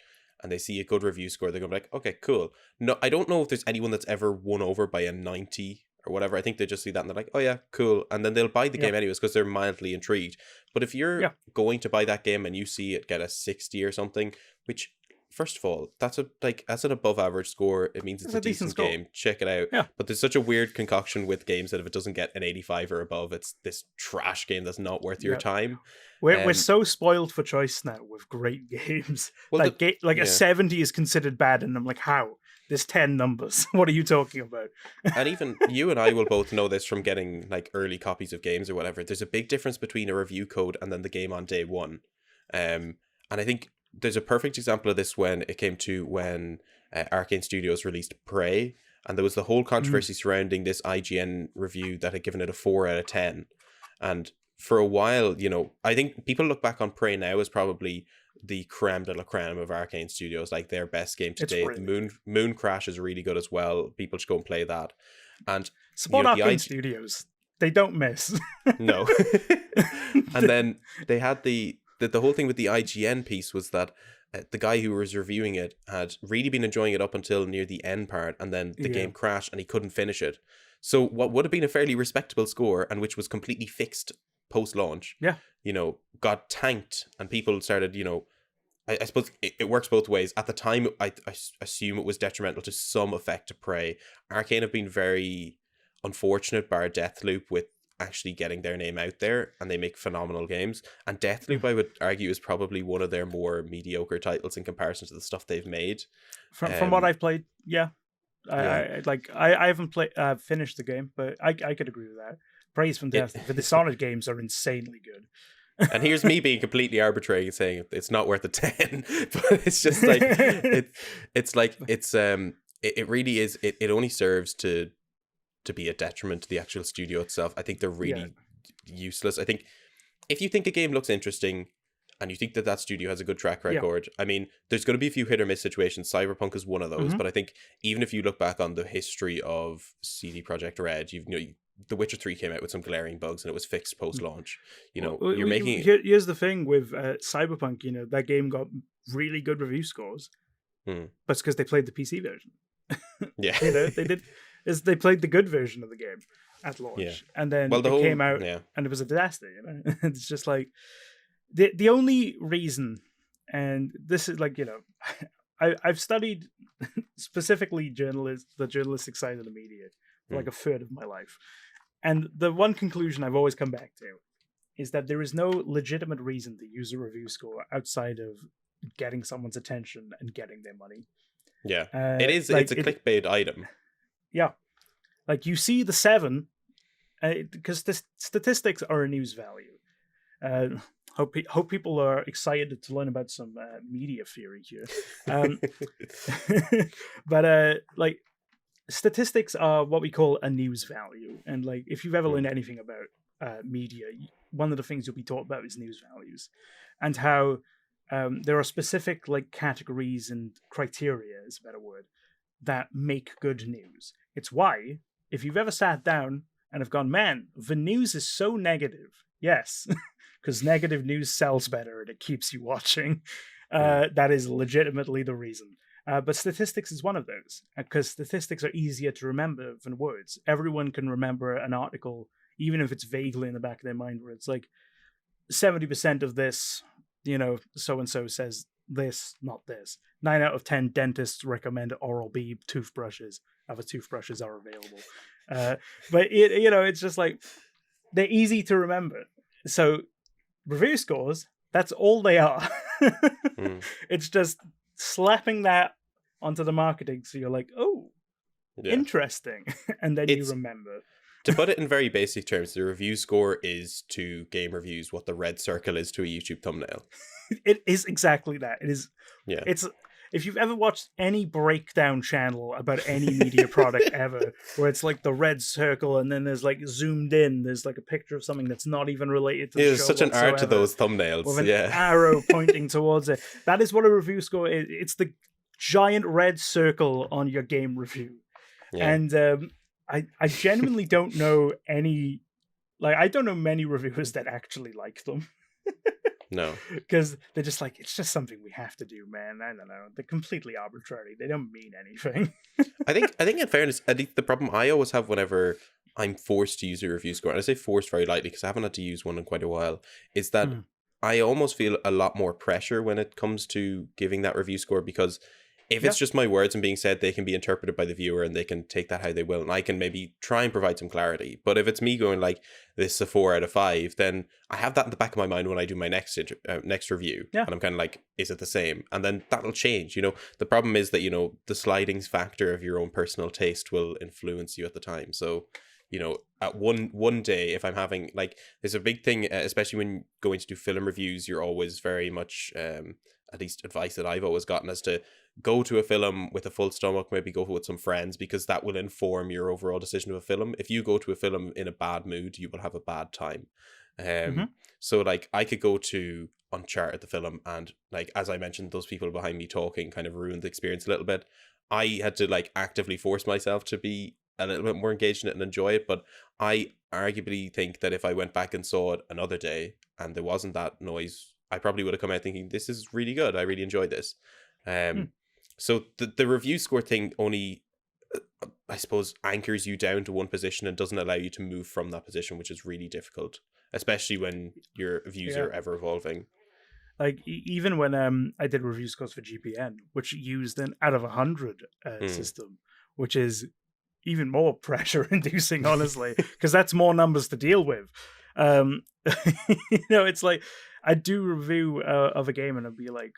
and they see a good review score, they're going to be like, okay, cool. No, I don't know if there's anyone that's ever won over by a 90 or whatever. I think they just see that and they're like, oh yeah, cool. And then they'll buy the game anyways because they're mildly intrigued. But if you're going to buy that game and you see it get a 60 or something, which, first of all, that's an above average score. It means it's a decent game. Check it out. Yeah. But there's such a weird concoction with games that if it doesn't get an 85 or above, it's this trash game that's not worth your time. We're so spoiled for choice now with great games. Well, a 70 is considered bad, and I'm like, how? There's 10 numbers. What are you talking about? And even you and I will both know this from getting like early copies of games or whatever. There's a big difference between a review code and then the game on day one. And I think there's a perfect example of this when Arcane Studios released Prey, and there was the whole controversy surrounding this IGN review that had given it a 4 out of 10. And for a while, I think people look back on Prey now as probably the creme de la creme of Arcane Studios, like their best game to date. Moon Crash is really good as well. People should go and play that. And support Arcane Studios. They don't miss. No. And then they had the whole thing with the IGN piece was that the guy who was reviewing it had really been enjoying it up until near the end part, and then the game crashed and he couldn't finish it. So what would have been a fairly respectable score, and which was completely fixed post-launch, got tanked, and people started, I suppose it works both ways. At the time, I assume it was detrimental to some effect to Prey. Arcane have been very unfortunate, bar Deathloop, with actually getting their name out there, and they make phenomenal games. And Deathloop, I would argue, is probably one of their more mediocre titles in comparison to the stuff they've made. From what I've played, I haven't finished the game, but I could agree with that. Prey is fantastic. The Dishonored games are insanely good. And here's me being completely arbitrary and saying it's not worth a 10, but it's just like it really is. It only serves to be a detriment to the actual studio itself. I think they're really useless. I think if you think a game looks interesting and you think that studio has a good track record, I mean, there's going to be a few hit or miss situations. Cyberpunk is one of those, but I think even if you look back on the history of CD Projekt Red, The Witcher 3 came out with some glaring bugs and it was fixed post-launch. You know, Well, you're making here's the thing with Cyberpunk. You know, that game got really good review scores, but it's because they played the PC version. yeah. You know, they played the good version of the game at launch, and then it came out and it was a disaster. You know, it's just like the only reason, and this is like, you know, I've studied specifically the journalistic side of the media for like a third of my life. And the one conclusion I've always come back to is that there is no legitimate reason to use a review score outside of getting someone's attention and getting their money. Yeah. It's a clickbait item. Yeah. Like you see the 7, because the statistics are a news value. Hope people are excited to learn about some media theory here. But like, statistics are what we call a news value, and like if you've ever learned anything about media, one of the things you'll be taught about is news values, and how there are specific like categories and criteria, is a better word, that make good news. It's why if you've ever sat down and have gone, man, the news is so negative, yes, because negative news sells better and it keeps you watching. That is legitimately the reason. But statistics is one of those, because statistics are easier to remember than words. Everyone can remember an article, even if it's vaguely in the back of their mind, where it's like 70% of this, you know, so-and-so says this, not this. 9 out of 10 dentists recommend Oral-B toothbrushes. Other toothbrushes are available. But, you know, it's just like, they're easy to remember. So review scores, that's all they are. It's just slapping that onto the marketing, so you're like, oh, interesting, and then you remember. To put it in very basic terms, the review score is to game reviews what the red circle is to a YouTube thumbnail. It is exactly that. It is. Yeah. It's, if you've ever watched any breakdown channel about any media product ever, where it's like the red circle and then there's like zoomed in, there's like a picture of something that's not even related to the show. There's such an art to those thumbnails. With an arrow pointing towards it. That is what a review score is. It's the giant red circle on your game review. Yeah. And I genuinely don't know any, like, I don't know many reviewers that actually like them. No. Because they're just like, it's just something we have to do, man. I don't know. They're completely arbitrary. They don't mean anything. I think in fairness, I think the problem I always have whenever I'm forced to use a review score, and I say forced very lightly because I haven't had to use one in quite a while, is that I almost feel a lot more pressure when it comes to giving that review score, because if it's just my words and being said, they can be interpreted by the viewer and they can take that how they will, and I can maybe try and provide some clarity. But if it's me going like, this is a 4 out of 5, then I have that in the back of my mind when I do my next review. Yeah. And I'm kind of like, is it the same? And then that'll change. You know, the problem is that, you know, the sliding factor of your own personal taste will influence you at the time. So, you know, at one day, if I'm having, like, there's a big thing, especially when going to do film reviews, you're always very much, at least advice that I've always gotten, as to go to a film with a full stomach, maybe go with some friends, because that will inform your overall decision of a film. If you go to a film in a bad mood, you will have a bad time. So like, I could go to Uncharted, the film, and like, as I mentioned, those people behind me talking kind of ruined the experience a little bit. I had to like actively force myself to be a little bit more engaged in it and enjoy it. But I arguably think that if I went back and saw it another day and there wasn't that noise, I probably would have come out thinking, this is really good. I really enjoyed this. So the review score thing only, I suppose, anchors you down to one position and doesn't allow you to move from that position, which is really difficult, especially when your views are ever evolving. Like, even when I did review scores for GPN, which used an out of 100 system, which is even more pressure inducing, honestly, because that's more numbers to deal with. You know, it's like, I do review of a game and I'd be like,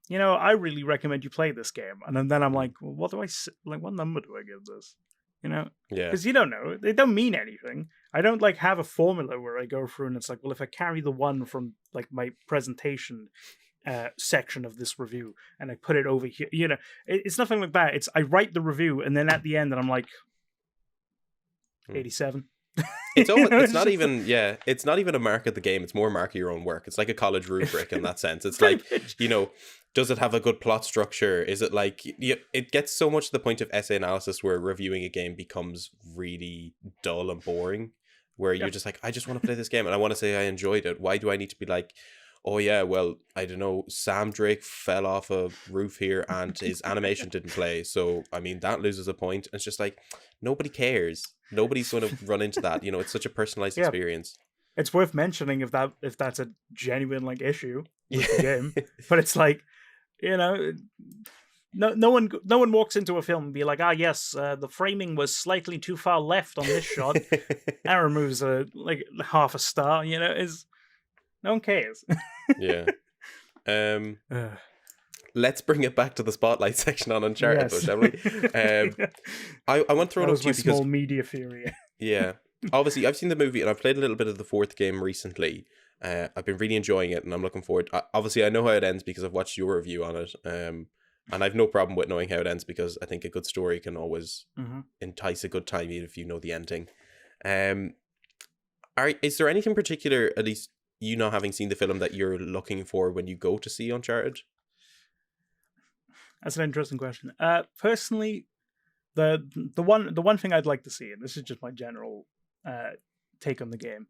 you know, I really recommend you play this game. And then I'm like, well, what number do I give this? You know? Yeah. Because you don't know. They don't mean anything. I don't like have a formula where I go through and it's like, well, if I carry the one from like my presentation section of this review and I put it over here, you know, it's nothing like that. It's, I write the review and then at the end and I'm like, 87. It's almost, know, it's not just even, yeah, it's not even a mark of the game. It's more mark of your own work. It's like a college rubric in that sense. It's pretty like, much. does it have a good plot structure? Is it like, it gets so much to the point of essay analysis where reviewing a game becomes really dull and boring, where you're Yep. just like, I just want to play this game and I want to say I enjoyed it. Why do I need to be like, oh yeah, well, I don't know, Sam Drake fell off a roof here and his animation didn't play. So, I mean, that loses a point. And it's just like, nobody cares. Nobody's going to run into that. It's such a personalized Yeah, experience. it's worth mentioning if that's a genuine like issue with the Yeah. game. But it's like, no one walks into a film and be like, yes, the framing was slightly too far left on this shot. That removes like half a star. Is no one cares. Yeah. Ugh. Let's bring it back to the spotlight section on Uncharted, though, Yes. shall we? I want to throw That it up was to my you because, small media theory. yeah, obviously I've seen the movie and I've played a little bit of the fourth game recently. I've been really enjoying it and I'm looking forward. Obviously, I know how it ends because I've watched your review on it. And I've no problem with knowing how it ends because I think a good story can always entice a good time, even if you know the ending. Is there anything particular, at least you not having seen the film, that you're looking for when you go to see Uncharted? That's an interesting question. Personally, the one thing I'd like to see, and this is just my general take on the game,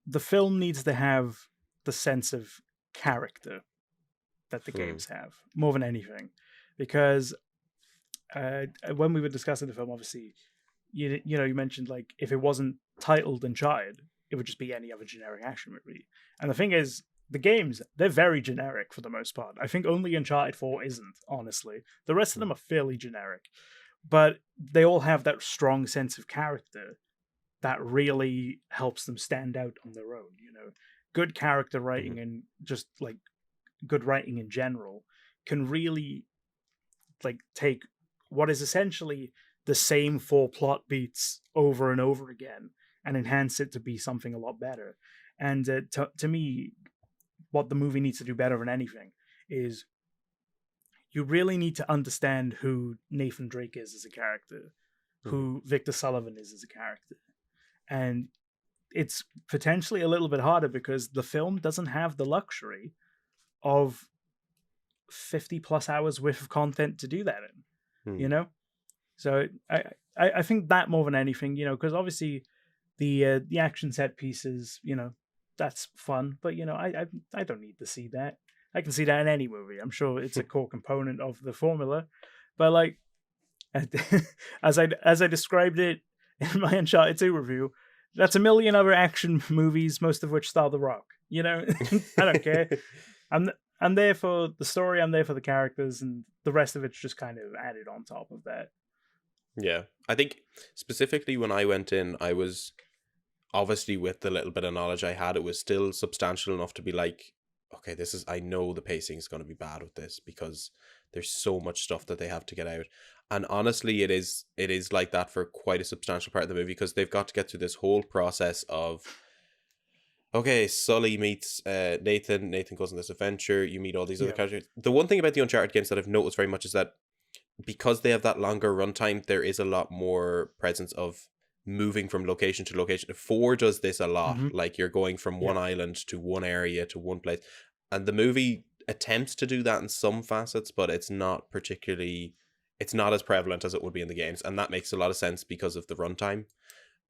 the film needs to have the sense of character that the games have more than anything, because when we were discussing the film, obviously, you mentioned like if it wasn't titled Uncharted, it would just be any other generic action movie. And the thing is, the games, they're very generic for the most part. I think only Uncharted 4 isn't, honestly. The rest of them are fairly generic. But they all have that strong sense of character that really helps them stand out on their own, Good character writing and just like good writing in general can really like take what is essentially the same 4 plot beats over and over again and enhance it to be something a lot better. And to me, what the movie needs to do better than anything is you really need to understand who Nathan Drake is as a character, who Victor Sullivan is as a character. And it's potentially a little bit harder because the film doesn't have the luxury of 50 plus hours worth of content to do that in, So I think that more than anything, because obviously the action set pieces, that's fun, but I don't need to see that. I can see that in any movie. I'm sure it's a core component of the formula, but like as I described it in my Uncharted 2 review, that's a million other action movies, most of which star The Rock. I don't care. I'm there for the story. I'm there for the characters, and the rest of it's just kind of added on top of that. Yeah, I think specifically when I went in, I was obviously with the little bit of knowledge I had, it was still substantial enough to be like, okay, I know the pacing is going to be bad with this because there's so much stuff that they have to get out. And honestly, it is like that for quite a substantial part of the movie because they've got to get through this whole process of, okay, Sully meets Nathan. Nathan goes on this adventure. You meet all these other characters. The one thing about the Uncharted games that I've noticed very much is that because they have that longer runtime, there is a lot more presence of moving from location to location. 4 does this a lot. Like you're going from one island to one area to one place. And the movie attempts to do that in some facets, but it's not as prevalent as it would be in the games. And that makes a lot of sense because of the runtime.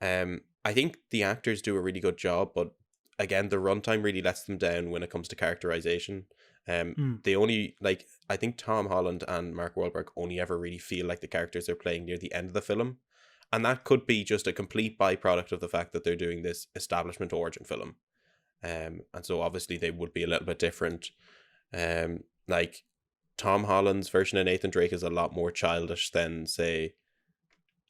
I think the actors do a really good job, but again, the runtime really lets them down when it comes to characterization. They only, like, I think Tom Holland and Mark Wahlberg only ever really feel like the characters they're playing near the end of the film. And that could be just a complete byproduct of the fact that they're doing this establishment origin film. And so obviously they would be a little bit different. Like Tom Holland's version of Nathan Drake is a lot more childish than, say,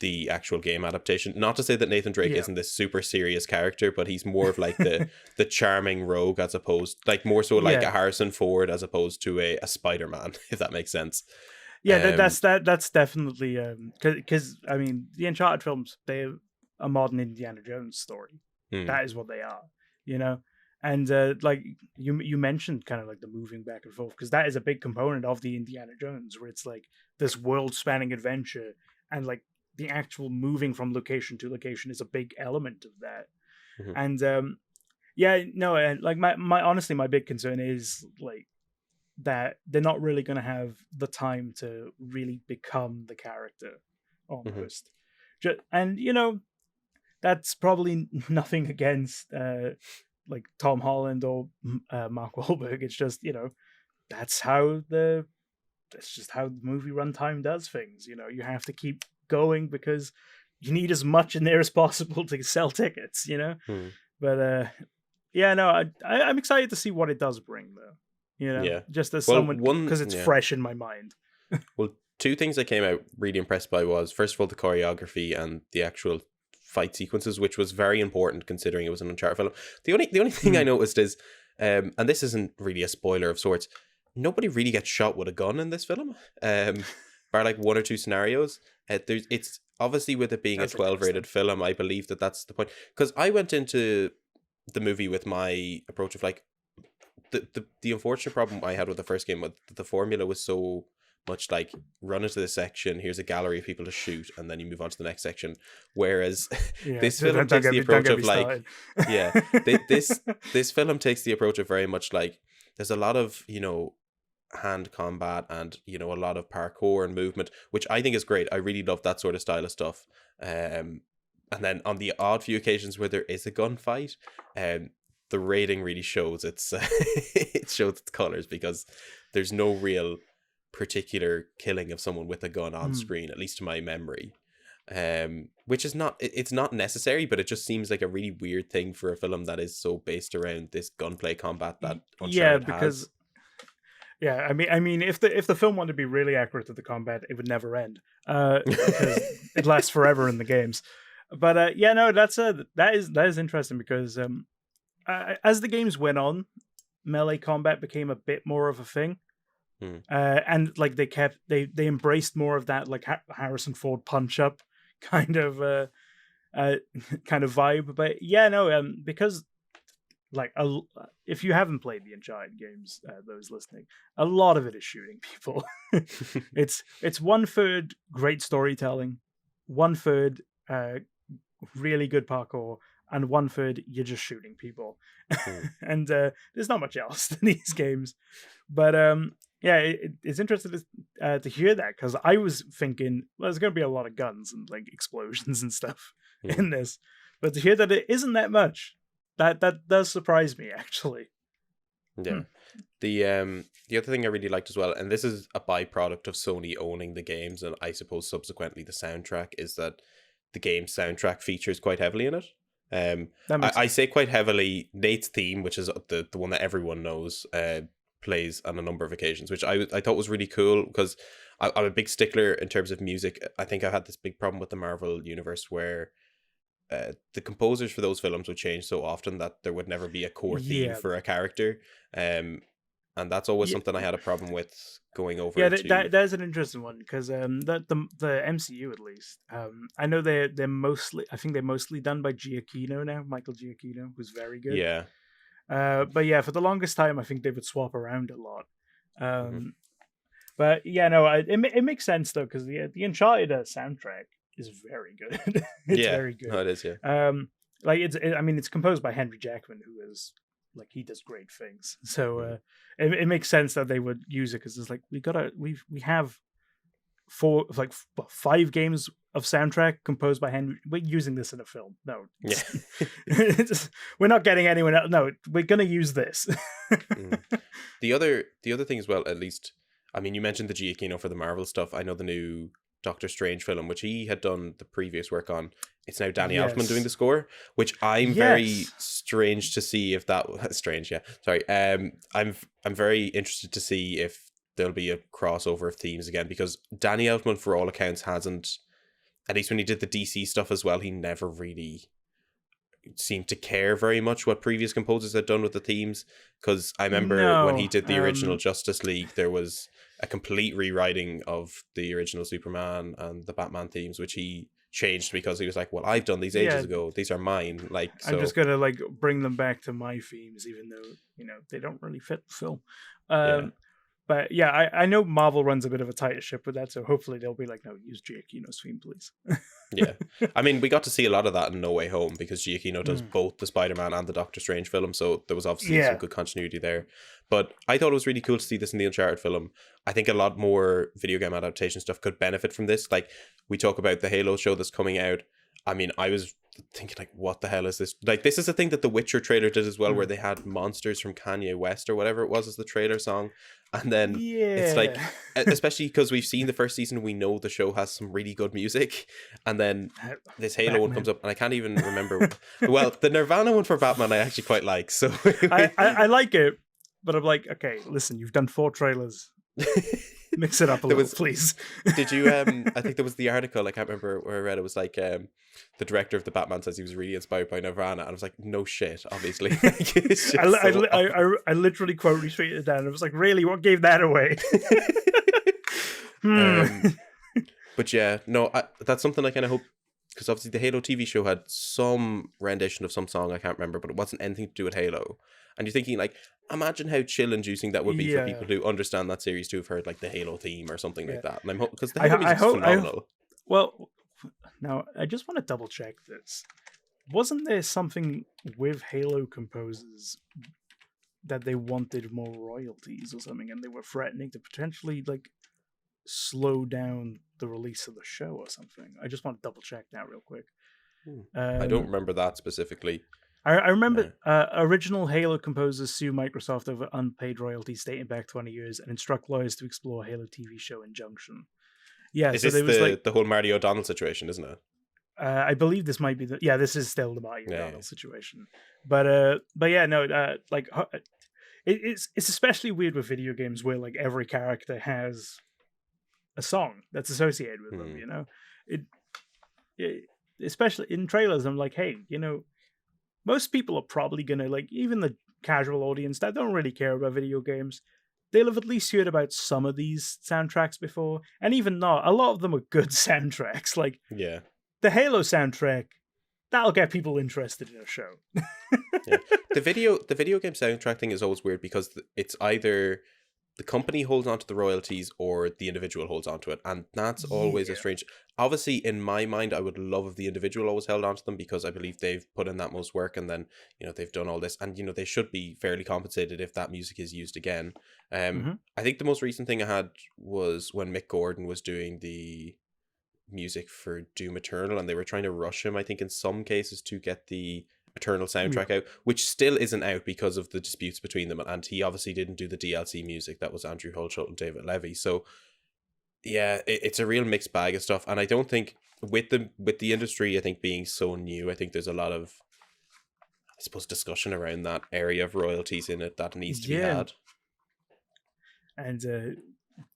the actual game adaptation. Not to say that Nathan Drake isn't this super serious character, but he's more of like the charming rogue as opposed, like more so like a Harrison Ford as opposed to a Spider-Man, if that makes sense. Yeah, that's definitely because I mean the Uncharted films, they're a modern Indiana Jones story. That is what they are, And like you mentioned, kind of like the moving back and forth, because that is a big component of the Indiana Jones, where it's like this world-spanning adventure, and like the actual moving from location to location is a big element of that. Mhm. And yeah, no, and like my honestly, my big concern is like that they're not really going to have the time to really become the character almost. And that's probably nothing against like Tom Holland or Mark Wahlberg. It's just that's just how the movie runtime does things. You have to keep going because you need as much in there as possible to sell tickets. Mhm. But yeah, no, I'm excited to see what it does bring, though. Yeah. Just as Well, someone, because it's fresh in my mind. Well, two things I came out really impressed by was, first of all, the choreography and the actual fight sequences, which was very important considering it was an Uncharted film. The only thing I noticed is, and this isn't really a spoiler of sorts, nobody really gets shot with a gun in this film, bar like one or two scenarios. It's obviously, with it being That's a 12 rated film, I believe that's the point. Because I went into the movie with my approach of like, the unfortunate problem I had with the first game was that the formula was so much like, run into this section, here's a gallery of people to shoot, and then you move on to the next section. Whereas this film takes the approach of like, this film takes the approach of very much like, there's a lot of hand combat and a lot of parkour and movement, which I think is great. I really love that sort of style of stuff. And then on the odd few occasions where there is a gunfight, the rating really shows it shows its colors, because there's no real particular killing of someone with a gun on screen, at least to my memory. Which is it's not necessary, but it just seems like a really weird thing for a film that is so based around this gunplay combat that Uncharted has. Yeah, I mean, if the film wanted to be really accurate to the combat, it would never end, because it lasts forever in the games. But yeah, no, that is interesting, because as the games went on, melee combat became a bit more of a thing. And like they embraced more of that like Harrison Ford punch up kind of vibe. But yeah, no, because like if you haven't played the Uncharted games, those listening, a lot of it is shooting people. It's 1/3 great storytelling, 1/3 really good parkour, and 1/3 you're just shooting people. And there's not much else in these games. But yeah, it's interesting to hear that, because I was thinking, well, there's going to be a lot of guns and like explosions and stuff in this, but to hear that it isn't that much, that does surprise me, actually. Yeah. The other thing I really liked as well, and this is a byproduct of Sony owning the games, and I suppose subsequently the soundtrack, is that the game's soundtrack features quite heavily in it. I say quite heavily. Nate's theme, which is the one that everyone knows, plays on a number of occasions, which I thought was really cool, because I'm a big stickler in terms of music. I think I had this big problem with the Marvel universe where the composers for those films would change so often that there would never be a core theme for a character. And that's always something I had a problem with going over. Yeah, that's an interesting one, because the MCU, at least, I know they're mostly done by Giacchino now, Michael Giacchino, who's very good. Yeah. But yeah, for the longest time, I think they would swap around a lot. But yeah, no, it makes sense though, because the Uncharted soundtrack is very good. It's very good. No, it is. Yeah. Like it's composed by Henry Jackman, who is like, he does great things. So it makes sense that they would use it, because it's like we have 5 games of soundtrack composed by Henry. We're using this in a film. No, we're not getting anyone else. No, we're gonna use this. The other thing as well, at least, I mean, you mentioned the Giacchino for the Marvel stuff. I know the new Doctor Strange film, which he had done the previous work on, it's now Danny Elfman doing the score, which I'm very strange to see if that strange. Yeah, sorry. I'm very interested to see if there'll be a crossover of themes again, because Danny Elfman, for all accounts, hasn't, at least when he did the DC stuff as well, he never really seemed to care very much what previous composers had done with the themes. Because I remember when he did the original Justice League, there was a complete rewriting of the original Superman and the Batman themes, which he changed because he was like, well, I've done these ages ago, these are mine. Like, so I'm just gonna bring them back to my themes, even though they don't really fit the film. But yeah, I know Marvel runs a bit of a tighter ship with that, so hopefully they'll be like, no, use Giacchino's theme, please. Yeah. I mean, we got to see a lot of that in No Way Home because Giacchino does Mm. both the Spider-Man and the Doctor Strange film, so there was obviously some Yeah. good continuity there. But I thought it was really cool to see this in the Uncharted film. I think a lot more video game adaptation stuff could benefit from this. Like, we talk about the Halo show that's coming out. I mean, I was thinking, like, what the hell is this? Like, this is a thing that the Witcher trailer did as well, where they had Monsters from Kanye West or whatever it was as the trailer song. And then it's like, especially because we've seen the first season, we know the show has some really good music. And then this Halo one comes up, and I can't even remember. Well, the Nirvana one for Batman, I actually quite like. So I like it, but I'm like, okay, listen, you've done 4 trailers. Mix it up a little, please. Did you? I think there was the article. I can't remember where I read. It was like the director of the Batman says he was really inspired by Nirvana, and I was like, no shit, obviously. Like, it's just I literally quote retweeted it down. I was like, really, what gave that away? But yeah, no, that's something I kind of hope, because obviously the Halo TV show had some rendition of some song, I can't remember, but it wasn't anything to do with Halo. And you're thinking, like, imagine how chill-inducing that would be for people who understand that series to have heard, like, the Halo theme or something like that. And I'm because the Halo music's phenomenal. Well, now, I just want to double-check this. Wasn't there something with Halo composers that they wanted more royalties or something, and they were threatening to potentially, like, slow down the release of the show or something? I just want to double-check that real quick. I don't remember that specifically. I remember original Halo composers sue Microsoft over unpaid royalties dating back 20 years and instruct lawyers to explore Halo TV show injunction. Yeah, is so this there was the whole Marty O'Donnell situation, isn't it? I believe this might be this is still the Marty O'Donnell situation. But yeah, no, like it's especially weird with video games where like every character has a song that's associated with them. You know, it especially in trailers. I'm like, hey, you know, most people are probably gonna, like, even the casual audience that don't really care about video games, they'll have at least heard about some of these soundtracks before, and even not, a lot of them are good soundtracks. Like, yeah, the Halo soundtrack, that'll get people interested in a show. Yeah. The video game soundtrack thing is always weird because it's either the company holds on to the royalties or the individual holds on to it, and that's always a strange. Obviously, in my mind, I would love if the individual always held on to them because I believe they've put in that most work, and then, you know, they've done all this, and, you know, they should be fairly compensated if that music is used again. I think the most recent thing I had was when Mick Gordon was doing the music for Doom Eternal, and they were trying to rush him, I think, in some cases to get the Eternal soundtrack out, which still isn't out because of the disputes between them, and he obviously didn't do the DLC music. That was Andrew Holsholt and David Levy. So yeah, it's a real mixed bag of stuff, and I don't think with the industry, I think, being so new, I think there's a lot of, I suppose, discussion around that area of royalties in it that needs to be had. And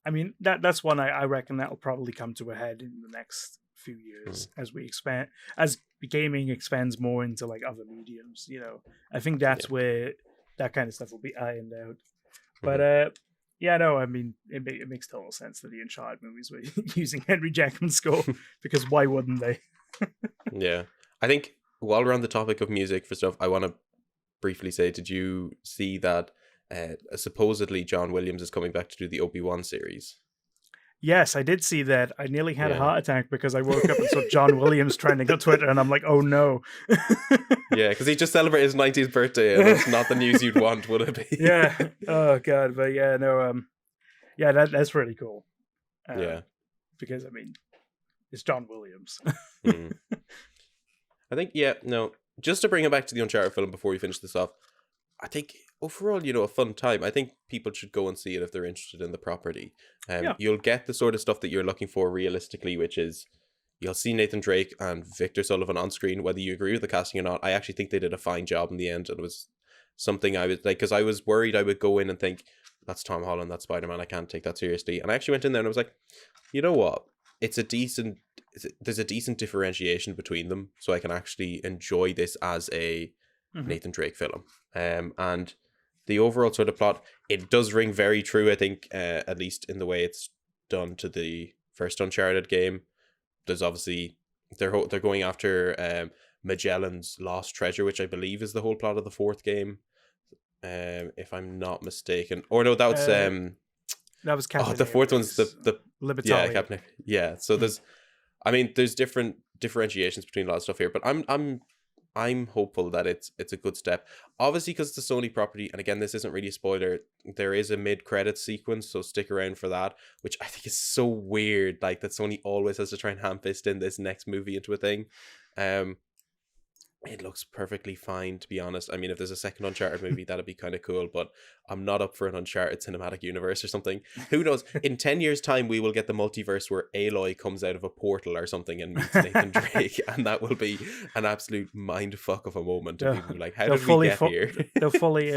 I mean, that's one I reckon that'll probably come to a head in the next few years as we expand, as gaming expands more into like other mediums. You know, I think that's where that kind of stuff will be ironed out. But yeah, no, I mean, it makes total sense that the Uncharted movies were using Henry Jackman's score, because why wouldn't they? Yeah, I think while we're on the topic of music for stuff, I want to briefly say, did you see that supposedly John Williams is coming back to do the Obi-Wan series? Yes, I did see that. I nearly had a heart attack because I woke up and saw John Williams trending on Twitter, and I'm like, oh no. Yeah, because he just celebrated his 90th birthday, and that's not the news you'd want, would it be? Yeah. Oh god, but yeah, no, yeah, that's really cool. Yeah, because I mean, it's John Williams. I think, yeah, no, just to bring it back to the Uncharted film before we finish this off, I think overall, you know, a fun time. I think people should go and see it if they're interested in the property. You'll get the sort of stuff that you're looking for realistically, which is you'll see Nathan Drake and Victor Sullivan on screen, whether you agree with the casting or not. I actually think they did a fine job in the end, and it was something I was like, because I was worried I would go in and think, that's Tom Holland, that's Spider-Man, I can't take that seriously. And I actually went in there and I was like, you know what? There's a decent differentiation between them, so I can actually enjoy this as a Nathan Drake film. And the overall sort of plot, it does ring very true, I think, at least in the way it's done to the first Uncharted game. There's obviously, they're going after Magellan's lost treasure, which I believe is the whole plot of the fourth game, if I'm not mistaken. Or no, that's That was Captain. The fourth one's the Libertalia. Captain. Yeah. So there's different differentiations between a lot of stuff here, but I'm hopeful that it's a good step. Obviously, because it's a Sony property, and again, this isn't really a spoiler. There is a mid-credits sequence, so stick around for that. Which I think is so weird, like that Sony always has to try and ham-fist in this next movie into a thing. It looks perfectly fine, to be honest. I mean, if there's a second Uncharted movie, that'd be kind of cool, but I'm not up for an Uncharted cinematic universe or something. Who knows? In 10 years' time, we will get the multiverse where Aloy comes out of a portal or something and meets Nathan Drake, and that will be an absolute mindfuck of a moment. And people will be like, how did we get here? They'll fully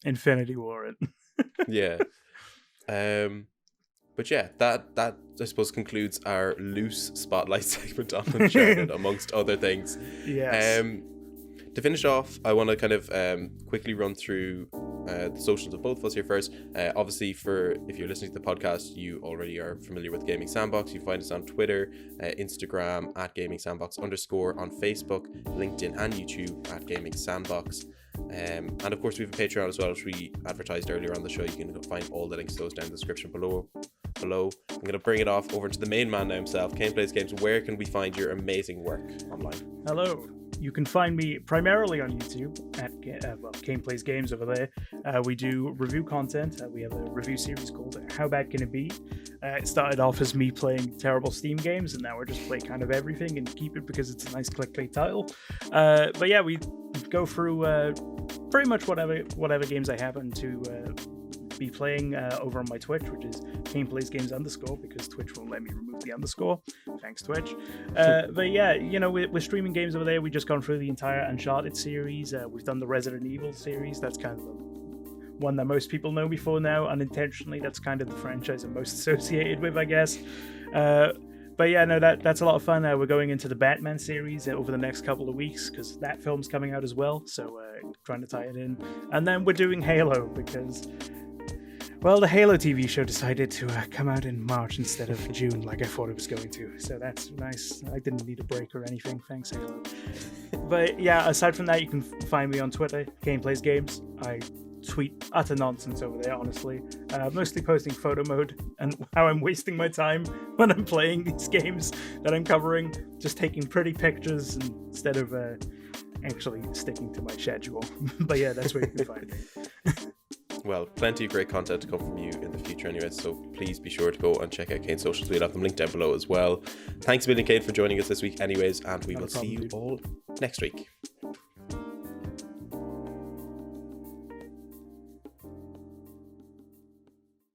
Infinity War it. Yeah. But yeah, that I suppose concludes our loose spotlight segment on Uncharted, amongst other things. Yes. To finish off, I want to kind of quickly run through the socials of both of us here first. Obviously, if you're listening to the podcast, you already are familiar with Gaming Sandbox. You find us on Twitter, Instagram at Gaming Sandbox _ on Facebook, LinkedIn, and YouTube at Gaming Sandbox. And of course, we have a Patreon as well, which we advertised earlier on the show. You can find all the links to those down in the description below. I'm going to bring it off over to the main man now himself, KanePlaysGames. Where can we find your amazing work online? Hello. You can find me primarily on YouTube at KanePlaysGames over there. We do review content. We have a review series called How Bad Can It Be? It started off as me playing terrible Steam games, and now we're just playing kind of everything and keep it because it's a nice clickbait title. But yeah, we go through pretty much whatever games I happen to be playing over on my Twitch, which is KanePlaysGames _ because Twitch won't let me remove the underscore. Thanks, Twitch. But yeah, we're streaming games over there. We've just gone through the entire Uncharted series. We've done the Resident Evil series. That's kind of the one that most people know me for now. Unintentionally, that's kind of the franchise I'm most associated with, I guess. But yeah, no, that's a lot of fun. We're going into the Batman series over the next couple of weeks because that film's coming out as well. So trying to tie it in. And then we're doing Halo because, well, the Halo TV show decided to come out in March instead of June like I thought it was going to. So that's nice. I didn't need a break or anything. Thanks, Halo. But yeah, aside from that, you can find me on Twitter, KanePlaysGames. I tweet utter nonsense over there, honestly. Mostly posting photo mode and how I'm wasting my time when I'm playing these games that I'm covering. Just taking pretty pictures instead of actually sticking to my schedule. But yeah, that's where you can find me. Well, plenty of great content to come from you in the future anyway, so please be sure to go and check out Kane's socials. We'll have them linked down below as well. Thanks a million, Kane, for joining us this week anyways, and we will see you all next week.